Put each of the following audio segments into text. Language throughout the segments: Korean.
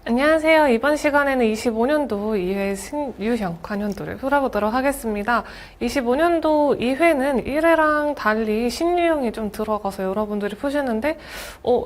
안녕하세요. 이번 시간에는 25년도 2회 신유형 관현도를 풀어보도록 하겠습니다. 25년도 2회는 1회랑 달리 신유형이 좀 들어가서 여러분들이 푸시는데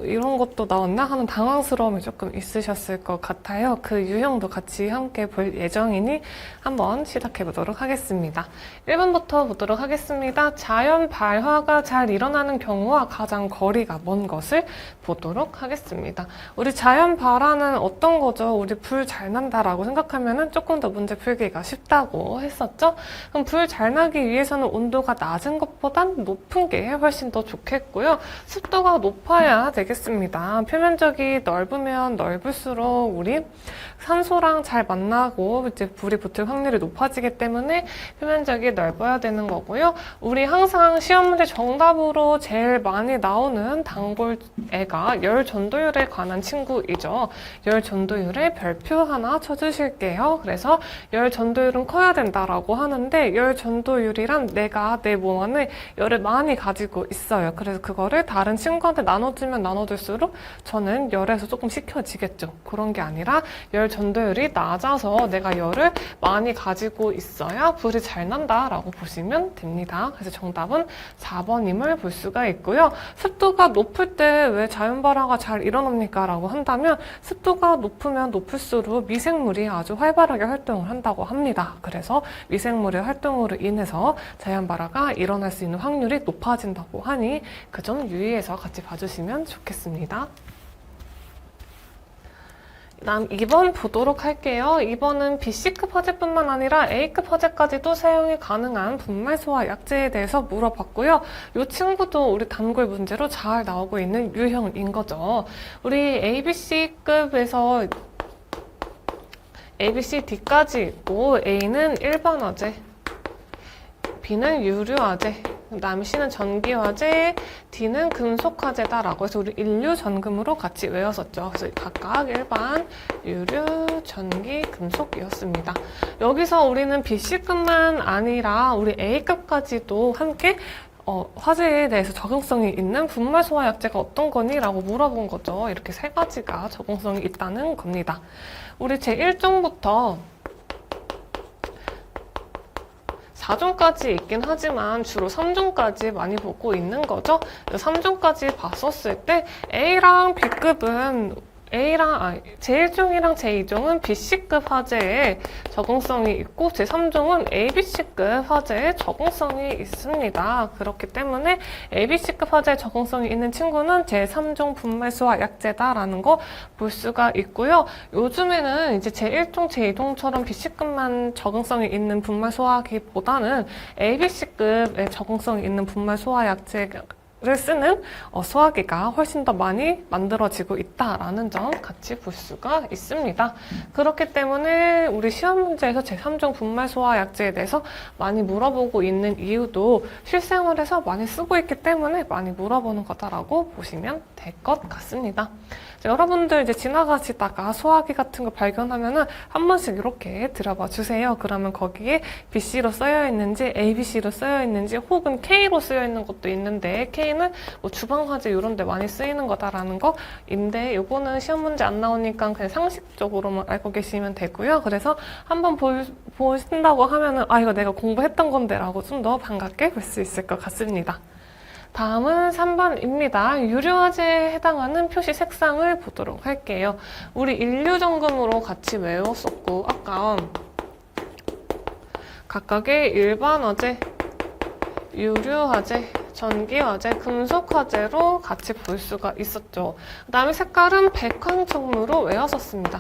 이런 것도 나왔나? 하는 당황스러움이 조금 있으셨을 것 같아요. 그 유형도 같이 함께 볼 예정이니 한번 시작해보도록 하겠습니다. 1번부터 보도록 하겠습니다. 자연 발화가 잘 일어나는 경우와 가장 거리가 먼 것을 보도록 하겠습니다. 우리 자연 발화는 어떤 거죠? 우리 불 잘 난다라고 생각하면은 조금 더 문제 풀기가 쉽다고 했었죠? 그럼 불 잘 나기 위해서는 온도가 낮은 것보단 높은 게 훨씬 더 좋겠고요. 습도가 높아야 되겠습니다. 표면적이 넓으면 넓을수록 우리 산소랑 잘 만나고 이제 불이 붙을 확률이 높아지기 때문에 표면적이 넓어야 되는 거고요. 우리 항상 시험 문제 정답으로 제일 많이 나오는 단골애가 열 전도율에 관한 친구이죠. 열 전도율에 별표 하나 쳐주실게요. 그래서 열 전도율은 커야 된다라고 하는데 열 전도율이란 내가 내 몸 안에 열을 많이 가지고 있어요. 그래서 그거를 다른 친구한테 나눠주면 나눠줄수록 저는 열에서 조금 식혀지겠죠. 그런 게 아니라 열 전도율이 낮아서 내가 열을 많이 가지고 있어야 불이 잘 난다라고 보시면 됩니다. 그래서 정답은 4번임을 볼 수가 있고요. 습도가 높을 때 왜 자연발화가 잘 일어납니까? 라고 한다면 습도가 높으면 높을수록 미생물이 아주 활발하게 활동을 한다고 합니다. 그래서 미생물의 활동으로 인해서 자연발화가 일어날 수 있는 확률이 높아진다고 하니 그 점 유의해서 같이 봐주시면 좋겠습니다. 다음 2번 보도록 할게요. 2번은 BC급 화재뿐만 아니라 A급 화재까지도 사용이 가능한 분말소화 약재에 대해서 물어봤고요. 이 친구도 우리 단골 문제로 잘 나오고 있는 유형인 거죠. 우리 ABC급에서 ABCD까지 있고 A는 일반 화재, B는 유류 화재, 그다음에 C는 전기 화재, D는 금속 화재다라고 해서 우리 인류 전금으로 같이 외웠었죠. 그래서 각각 일반, 유류, 전기, 금속이었습니다. 여기서 우리는 BC급만 아니라 우리 A급까지도 함께 화재에 대해서 적응성이 있는 분말 소화 약재가 어떤 거니? 라고 물어본 거죠. 이렇게 세 가지가 적응성이 있다는 겁니다. 우리 제1종부터 4종까지 있긴 하지만 주로 3종까지 많이 보고 있는 거죠. 3종까지 봤었을 때 A랑 B급은 제1종이랑 제2종은 BC급 화재에 적응성이 있고 제3종은 ABC급 화재에 적응성이 있습니다. 그렇기 때문에 ABC급 화재에 적응성이 있는 친구는 제3종 분말소화 약재다라는 거 볼 수가 있고요. 요즘에는 이제 제1종, 제2종처럼 BC급만 적응성이 있는 분말소화기보다는 ABC급에 적응성이 있는 분말소화 약재가 를 쓰는 소화기가 훨씬 더 많이 만들어지고 있다라는 점 같이 볼 수가 있습니다. 그렇기 때문에 우리 시험 문제에서 제3종 분말 소화 약제에 대해서 많이 물어보고 있는 이유도 실생활에서 많이 쓰고 있기 때문에 많이 물어보는 거다라고 보시면 될 것 같습니다. 여러분들 이제 지나가시다가 소화기 같은 거 발견하면은 한 번씩 이렇게 들어봐 주세요. 그러면 거기에 BC로 쓰여 있는지 ABC로 쓰여 있는지 혹은 K로 쓰여 있는 것도 있는데 K는 뭐 주방 화재 이런 데 많이 쓰이는 거다라는 거인데 요거는 시험 문제 안 나오니까 그냥 상식적으로만 알고 계시면 되고요. 그래서 한번 보신다고 하면은 이거 내가 공부했던 건데 라고 좀 더 반갑게 볼 수 있을 것 같습니다. 다음은 3번입니다. 유료화재에 해당하는 표시 색상을 보도록 할게요. 우리 인류점검으로 같이 외웠었고 아까 각각의 일반 화재, 유류화재, 전기화재, 금속화재로 같이 볼 수가 있었죠. 그 다음에 색깔은 백황청무로 외웠었습니다.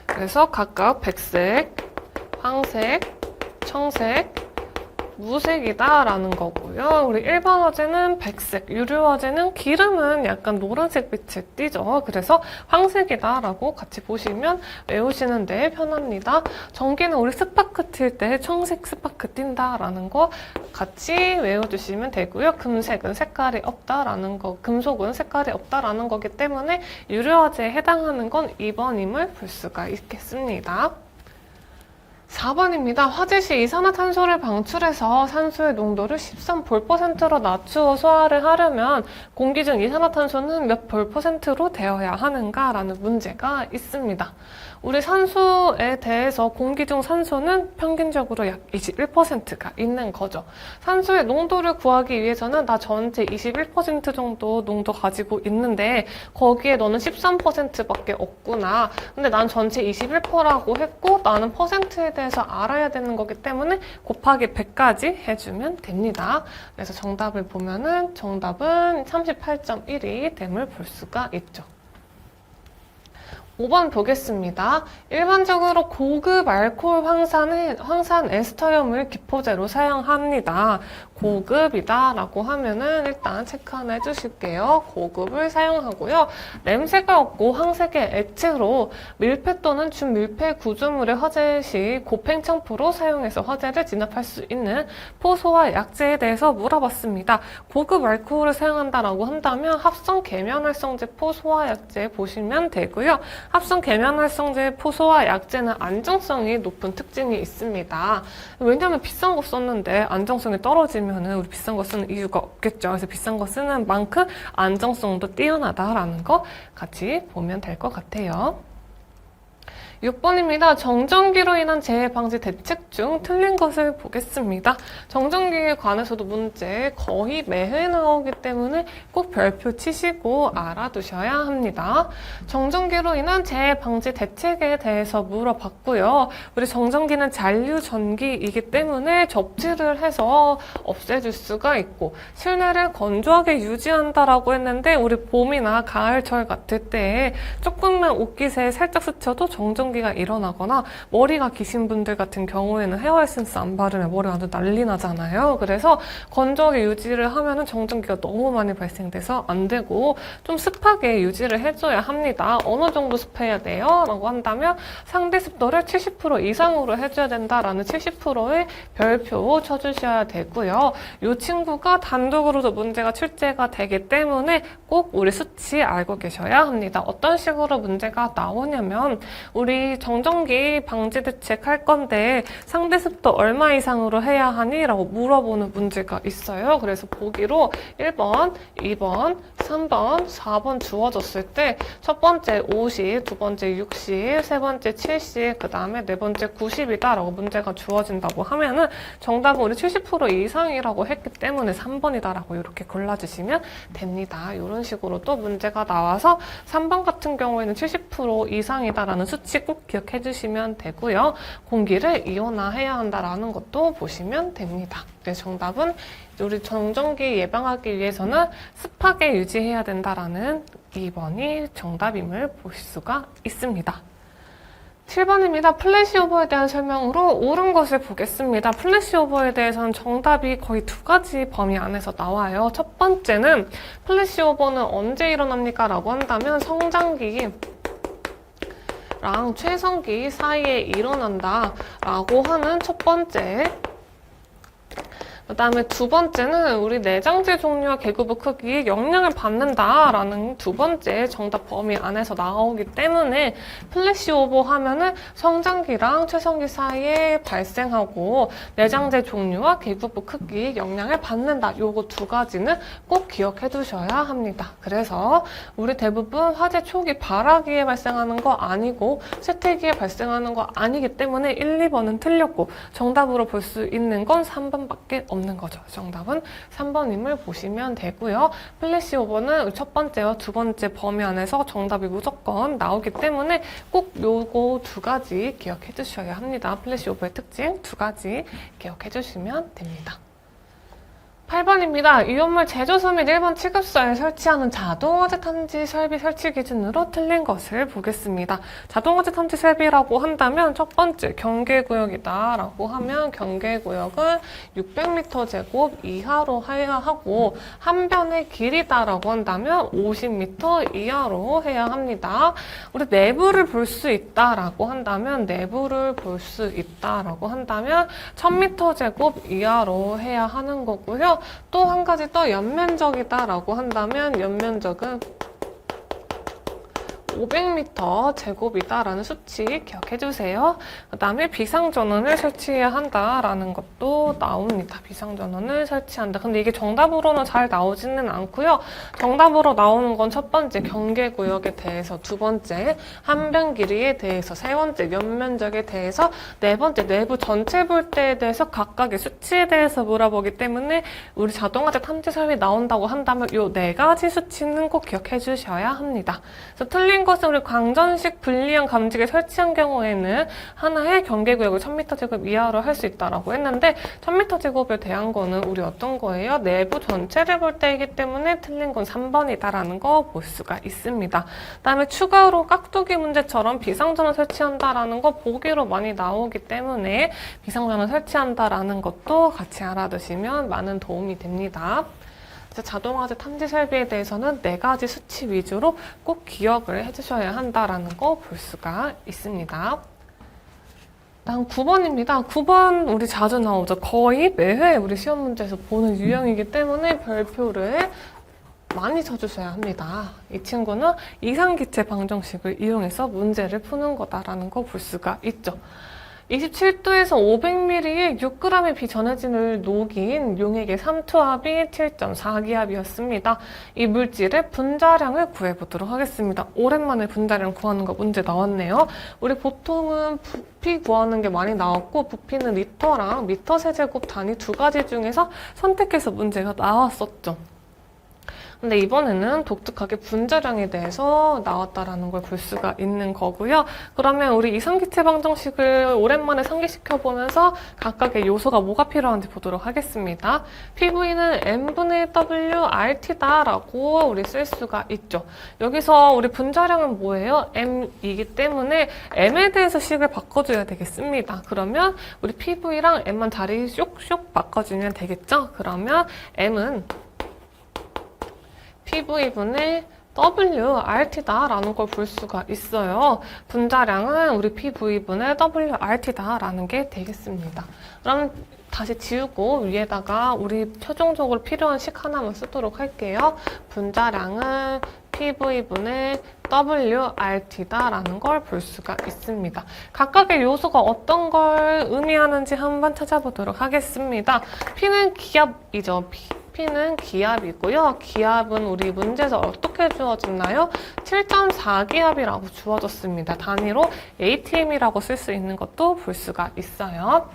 그래서 각각 백색, 황색, 청색, 무색이다 라는 거고요. 우리 일반 화재는 백색, 유류 화재는 기름은 약간 노란색 빛을 띠죠. 그래서 황색이다 라고 같이 보시면 외우시는 데 편합니다. 전기는 우리 스파크 튈 때 청색 스파크 띈다 라는 거 같이 외워주시면 되고요. 금색은 색깔이 없다라는 거, 금속은 색깔이 없다라는 거기 때문에 유류 화재에 해당하는 건 2번임을 볼 수가 있겠습니다. 4번입니다. 화재 시 이산화탄소를 방출해서 산소의 농도를 13볼%로 낮추어 소화를 하려면 공기 중 이산화탄소는 몇 볼%로 되어야 하는가? 라는 문제가 있습니다. 우리 산소에 대해서 공기 중 산소는 평균적으로 약 21%가 있는 거죠. 산소의 농도를 구하기 위해서는 나 전체 21% 정도 농도 가지고 있는데 거기에 너는 13%밖에 없구나. 근데 난 전체 21%라고 했고 나는 퍼센트에 대해서 알아야 되는 거기 때문에 곱하기 100까지 해주면 됩니다. 그래서 정답을 보면은 정답은 38.1이 됨을 볼 수가 있죠. 5번 보겠습니다. 일반적으로 고급 알코올 황산 에스터염을 기포제로 사용합니다. 고급이다 라고 하면은 일단 체크 하나 해주실게요. 고급을 사용하고요. 냄새가 없고 황색의 액체로 밀폐 또는 준밀폐 구조물의 화재 시 고팽창포로 사용해서 화재를 진압할 수 있는 포소와 약재에 대해서 물어봤습니다. 고급 알코올을 사용한다라고 한다면 합성 계면활성제 포소와 약재 보시면 되고요. 합성 계면활성제 포소와 약재는 안정성이 높은 특징이 있습니다. 왜냐하면 비싼 거 썼는데 안정성이 떨어지면 우리 비싼 거 쓰는 이유가 없겠죠. 그래서 비싼 거 쓰는 만큼 안정성도 뛰어나다라는 거 같이 보면 될 것 같아요. 6번입니다. 정전기로 인한 재해 방지 대책 중 틀린 것을 보겠습니다. 정전기에 관해서도 문제 거의 매해 나오기 때문에 꼭 별표 치시고 알아두셔야 합니다. 정전기로 인한 재해 방지 대책에 대해서 물어봤고요. 우리 정전기는 잔류 전기이기 때문에 접지를 해서 없애줄 수가 있고 실내를 건조하게 유지한다라고 했는데 우리 봄이나 가을철 같을 때 조금만 옷깃에 살짝 스쳐도 정전기가 일어나거나 머리가 기신 분들 같은 경우에는 헤어 에센스 안 바르면 머리가 완전 난리 나잖아요. 그래서 건조하게 유지를 하면은 정전기가 너무 많이 발생돼서 안 되고 좀 습하게 유지를 해줘야 합니다. 어느 정도 습해야 돼요? 라고 한다면 상대 습도를 70% 이상으로 해줘야 된다라는 70%의 별표 쳐주셔야 되고요. 이 친구가 단독으로도 문제가 출제가 되기 때문에 꼭 우리 수치 알고 계셔야 합니다. 어떤 식으로 문제가 나오냐면 우리 정전기 방지 대책 할 건데 상대 습도 얼마 이상으로 해야 하니? 라고 물어보는 문제가 있어요. 그래서 보기로 1번, 2번, 3번, 4번 주어졌을 때 첫 번째 50, 두 번째 60, 세 번째 70, 그 다음에 네 번째 90이다 라고 문제가 주어진다고 하면은 정답은 우리 70% 이상이라고 했기 때문에 3번이다 라고 이렇게 골라주시면 됩니다. 이런 식으로 또 문제가 나와서 3번 같은 경우에는 70% 이상이다라는 수치 꼭 기억해 주시면 되고요. 공기를 이온화해야 한다라는 것도 보시면 됩니다. 네, 정답은 우리 정전기 예방하기 위해서는 습하게 유지해야 된다라는 2번이 정답임을 볼 수가 있습니다. 7번입니다. 플래시오버에 대한 설명으로 옳은 것을 보겠습니다. 플래시오버에 대해서는 정답이 거의 두 가지 범위 안에서 나와요. 첫 번째는 플래시오버는 언제 일어납니까? 라고 한다면 성장기 랑 최성기 사이에 일어난다 라고 하는 첫 번째, 그 다음에 두 번째는 우리 내장재 종류와 계구부 크기에 영향을 받는다라는 두 번째 정답 범위 안에서 나오기 때문에 플래시오버 하면은 성장기랑 최성기 사이에 발생하고 내장재 종류와 계구부 크기에 영향을 받는다. 요거 두 가지는 꼭 기억해 두셔야 합니다. 그래서 우리 대부분 화재 초기 발화기에 발생하는 거 아니고 쇠퇴기에 발생하는 거 아니기 때문에 1, 2번은 틀렸고 정답으로 볼 수 있는 건 3번밖에 없는 거죠. 정답은 3번임을 보시면 되고요. 플래시오버는 첫 번째와 두 번째 범위 안에서 정답이 무조건 나오기 때문에 꼭 요거 두 가지 기억해 주셔야 합니다. 플래시오버의 특징 두 가지 기억해 주시면 됩니다. 8번입니다. 위험물 제조소 및 1번 취급소에 설치하는 자동화재 탐지 설비 설치 기준으로 틀린 것을 보겠습니다. 자동화재 탐지 설비라고 한다면 첫 번째 경계구역이다 라고 하면 경계구역은 600m 제곱 이하로 해야 하고 한 변의 길이다 라고 한다면 50m 이하로 해야 합니다. 우리 내부를 볼 수 있다 라고 한다면 내부를 볼 수 있다 라고 한다면 1000m 제곱 이하로 해야 하는 거고요. 또 한 가지 더 연면적이다 라고 한다면 연면적은 500m 제곱이다라는 수치 기억해 주세요. 그 다음에 비상전원을 설치해야 한다라는 것도 나옵니다. 비상전원을 설치한다. 근데 이게 정답으로는 잘 나오지는 않고요. 정답으로 나오는 건 첫 번째 경계구역에 대해서, 두 번째 한변 길이에 대해서, 세 번째 연면적에 대해서, 네 번째 내부 전체 볼때에 대해서 각각의 수치에 대해서 물어보기 때문에 우리 자동화재 탐지 설비 나온다고 한다면 이 네 가지 수치는 꼭 기억해 주셔야 합니다. 그래서 틀린 것은 우리 광전식 불리형 감지기 설치한 경우에는 하나의 경계구역을 1000m 제곱 이하로 할 수 있다라고 했는데 1000m 제곱에 대한 거는 우리 어떤 거예요? 내부 전체를 볼 때이기 때문에 틀린 건 3번이다라는 거 볼 수가 있습니다. 그 다음에 추가로 깍두기 문제처럼 비상전원 설치한다라는 거 보기로 많이 나오기 때문에 비상전원 설치한다라는 것도 같이 알아두시면 많은 도움이 됩니다. 자동화재 탐지 설비에 대해서는 네 가지 수치 위주로 꼭 기억을 해주셔야 한다라는 거 볼 수가 있습니다. 다음 9번입니다. 9번 우리 자주 나오죠. 거의 매회 우리 시험 문제에서 보는 유형이기 때문에 별표를 많이 쳐주셔야 합니다. 이 친구는 이상기체 방정식을 이용해서 문제를 푸는 거다라는 거 볼 수가 있죠. 27도에서 500ml의 6g의 비전해진을 녹인 용액의 삼투압이 7.4기압이었습니다. 이 물질의 분자량을 구해보도록 하겠습니다. 오랜만에 분자량 구하는 거 문제 나왔네요. 우리 보통은 부피 구하는 게 많이 나왔고 부피는 리터랑 미터 세제곱 단위 두 가지 중에서 선택해서 문제가 나왔었죠. 근데 이번에는 독특하게 분자량에 대해서 나왔다라는 걸 볼 수가 있는 거고요. 그러면 우리 이상기체 방정식을 오랜만에 상기시켜보면서 각각의 요소가 뭐가 필요한지 보도록 하겠습니다. PV는 n분의 WRT다라고 우리 쓸 수가 있죠. 여기서 우리 분자량은 뭐예요? m이기 때문에 m에 대해서 식을 바꿔줘야 되겠습니다. 그러면 우리 PV랑 m만 자리 쇽쇽 바꿔주면 되겠죠? 그러면 m은 PV분의 WRT다라는 걸 볼 수가 있어요. 분자량은 우리 PV분의 WRT다라는 게 되겠습니다. 그럼 다시 지우고 위에다가 우리 최종적으로 필요한 식 하나만 쓰도록 할게요. 분자량은 PV분의 WRT다라는 걸 볼 수가 있습니다. 각각의 요소가 어떤 걸 의미하는지 한번 찾아보도록 하겠습니다. P는 기압이죠. P는 기압이고요. 기압은 우리 문제에서 어떻게 주어졌나요? 7.4기압이라고 주어졌습니다. 단위로 ATM이라고 쓸 수 있는 것도 볼 수가 있어요.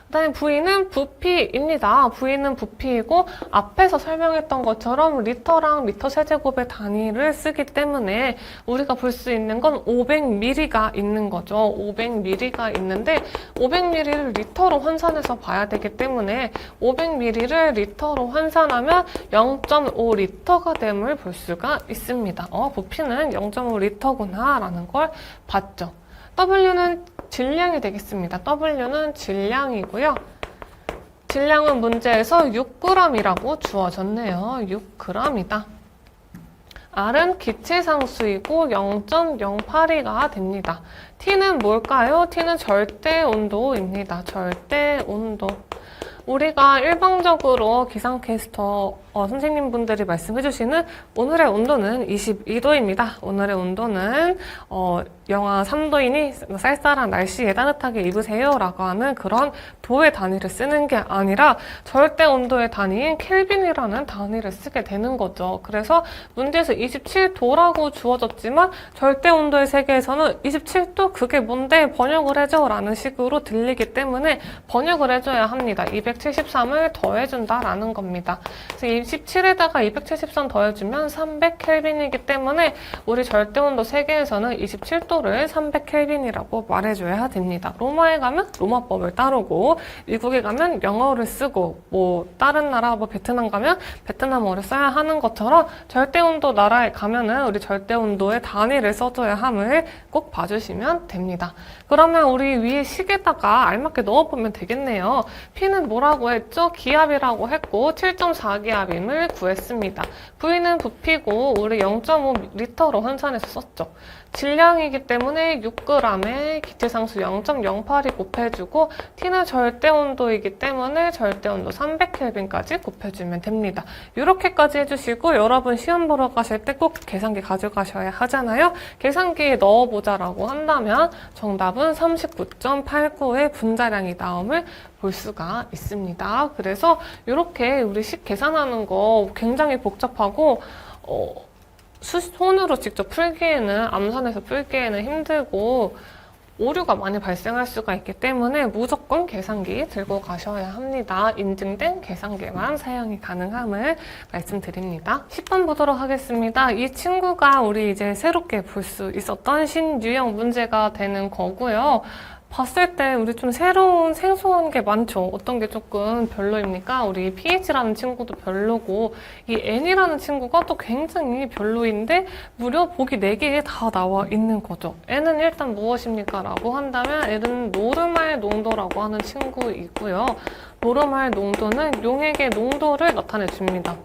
그다음에 V는 부피입니다. V는 부피이고 앞에서 설명했던 것처럼 리터랑 미터 세제곱의 단위를 쓰기 때문에 우리가 볼 수 있는 건 500ml가 있는 거죠. 500ml가 있는데 500ml를 리터로換算해서 봐야 되기 때문에 500ml를 리터로 환산하면 0.5리터가 됨을 볼 수가 있습니다. 부피는 0.5리터구나 라는 걸 봤죠. W는 질량이 되겠습니다. W는 질량이고요. 질량은 문제에서 6g이라고 주어졌네요. 6g이다. R은 기체상수이고 0.082가 됩니다. T는 뭘까요? T는 절대 온도입니다. 절대 온도. 우리가 일방적으로 기상캐스터 선생님분들이 말씀해주시는 오늘의 온도는 22도입니다. 오늘의 온도는 영하 3도이니 쌀쌀한 날씨에 따뜻하게 입으세요 라고 하는 그런 도의 단위를 쓰는 게 아니라 절대 온도의 단위인 켈빈이라는 단위를 쓰게 되는 거죠. 그래서 문제에서 27도라고 주어졌지만 절대 온도의 세계에서는 27도 그게 뭔데 번역을 해줘 라는 식으로 들리기 때문에 번역을 해줘야 합니다. 273을 더해준다라는 겁니다. 그래서 27에다가 273 더해주면 300켈빈이기 때문에 우리 절대온도 세계에서는 27도를 300켈빈이라고 말해줘야 됩니다. 로마에 가면 로마법을 따르고 미국에 가면 영어를 쓰고 뭐 다른 나라 베트남 가면 베트남어를 써야 하는 것처럼 절대온도 나라에 가면은 우리 절대온도의 단위를 써줘야 함을 꼭 봐주시면 됩니다. 그러면 우리 위에 식에다가 알맞게 넣어보면 되겠네요. P는 뭐라고 뭐라고 했죠? 기압이라고 했고 7.4기압임을 구했습니다. V는 부피고 우리 0.5L로 환산해서 썼죠. 질량이기 때문에 6g에 기체상수 0.08이 곱해주고 T는 절대온도이기 때문에 절대온도 300켈빈까지 곱해주면 됩니다. 이렇게까지 해주시고 여러분 시험 보러 가실 때 꼭 계산기 가져가셔야 하잖아요. 계산기에 넣어보자라고 한다면 정답은 39.89의 분자량이 나옴을 볼 수가 있습니다. 그래서 이렇게 우리 식 계산하는 거 굉장히 복잡하고 손으로 직접 풀기에는 암산해서 풀기에는 힘들고 오류가 많이 발생할 수가 있기 때문에 무조건 계산기 들고 가셔야 합니다. 인증된 계산기만 사용이 가능함을 말씀드립니다. 10번 보도록 하겠습니다. 이 친구가 우리 이제 새롭게 볼 수 있었던 신유형 문제가 되는 거고요. 봤을 때 우리 좀 새로운 생소한 게 많죠. 어떤 게 조금 별로입니까? 우리 pH라는 친구도 별로고 이 N이라는 친구가 또 굉장히 별로인데 무려 보기 4개에 다 나와 있는 거죠. N은 일단 무엇입니까? 라고 한다면 N은 노르말 농도라고 하는 친구이고요. 노르말 농도는 용액의 농도를 나타내 줍니다.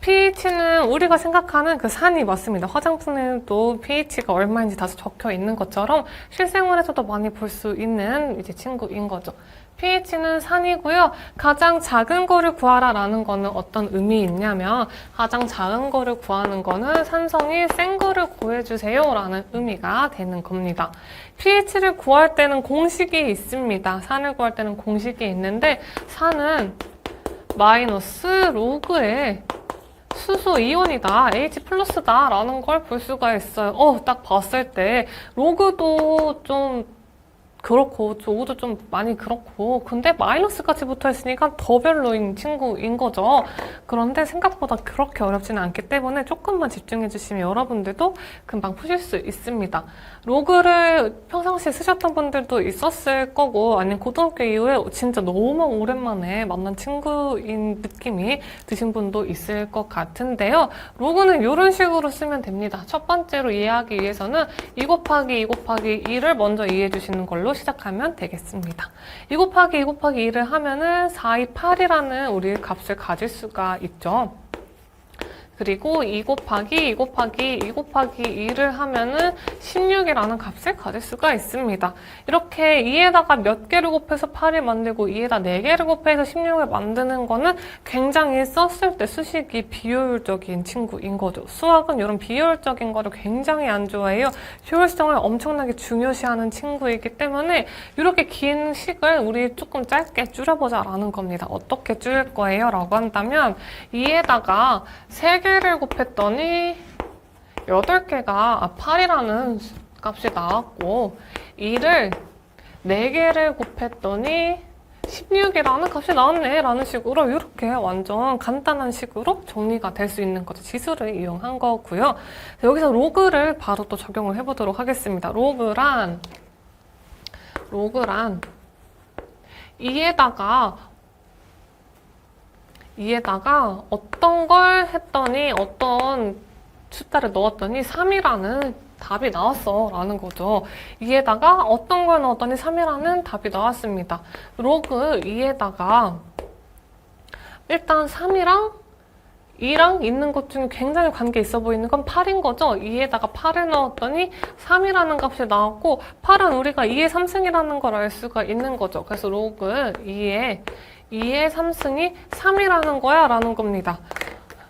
pH는 우리가 생각하는 그 산이 맞습니다. 화장품에도 pH가 얼마인지 다 적혀 있는 것처럼 실생활에서도 많이 볼 수 있는 이제 친구인 거죠. pH는 산이고요. 가장 작은 거를 구하라 라는 거는 어떤 의미 있냐면 가장 작은 거를 구하는 거는 산성이 센 거를 구해주세요 라는 의미가 되는 겁니다. pH를 구할 때는 공식이 있습니다. 산을 구할 때는 공식이 있는데 산은 마이너스 로그의 수소 이온이다, H 플러스다 라는 걸 볼 수가 있어요. 딱 봤을 때 로그도 좀 그렇고 로그도 좀 많이 그렇고 근데 마이너스까지 붙어 있으니까 더 별로인 친구인 거죠. 그런데 생각보다 그렇게 어렵지는 않기 때문에 조금만 집중해 주시면 여러분들도 금방 푸실 수 있습니다. 로그를 평상시에 쓰셨던 분들도 있었을 거고 아니면 고등학교 이후에 진짜 너무 오랜만에 만난 친구인 느낌이 드신 분도 있을 것 같은데요. 로그는 이런 식으로 쓰면 됩니다. 첫 번째로 이해하기 위해서는 2 곱하기 2 곱하기 2를 먼저 이해해 주시는 걸로 시작하면 되겠습니다. 2 곱하기 2 곱하기 2를 하면은 428이라는 우리 값을 가질 수가 있죠. 그리고 2 곱하기 2 곱하기 2 곱하기 2를 하면은 16이라는 값을 가질 수가 있습니다. 이렇게 2에다가 몇 개를 곱해서 8을 만들고 2에다 4개를 곱해서 16을 만드는 거는 굉장히 썼을 때 수식이 비효율적인 친구인 거죠. 수학은 이런 비효율적인 거를 굉장히 안 좋아해요. 효율성을 엄청나게 중요시하는 친구이기 때문에 이렇게 긴 식을 우리 조금 짧게 줄여보자 라는 겁니다. 어떻게 줄일 거예요? 라고 한다면 2에다가 3개를 곱했더니 8개가 8이라는 값이 나왔고 2를 4개를 곱했더니 16이라는 값이 나왔네 라는 식으로 이렇게 완전 간단한 식으로 정리가 될 수 있는 거죠. 지수를 이용한 거고요. 여기서 로그를 바로 또 적용을 해보도록 하겠습니다. 로그란 2에다가 어떤 걸 했더니 어떤 숫자를 넣었더니 3이라는 답이 나왔어 라는 거죠. 2에다가 어떤 걸 넣었더니 3이라는 답이 나왔습니다. 로그 2에다가 일단 3이랑 2랑 있는 것 중에 굉장히 관계 있어 보이는 건 8인 거죠. 2에다가 8을 넣었더니 3이라는 값이 나왔고 8은 우리가 2의 3승이라는 걸 알 수가 있는 거죠. 그래서 로그 2의 3승이 3이라는 거야 라는 겁니다.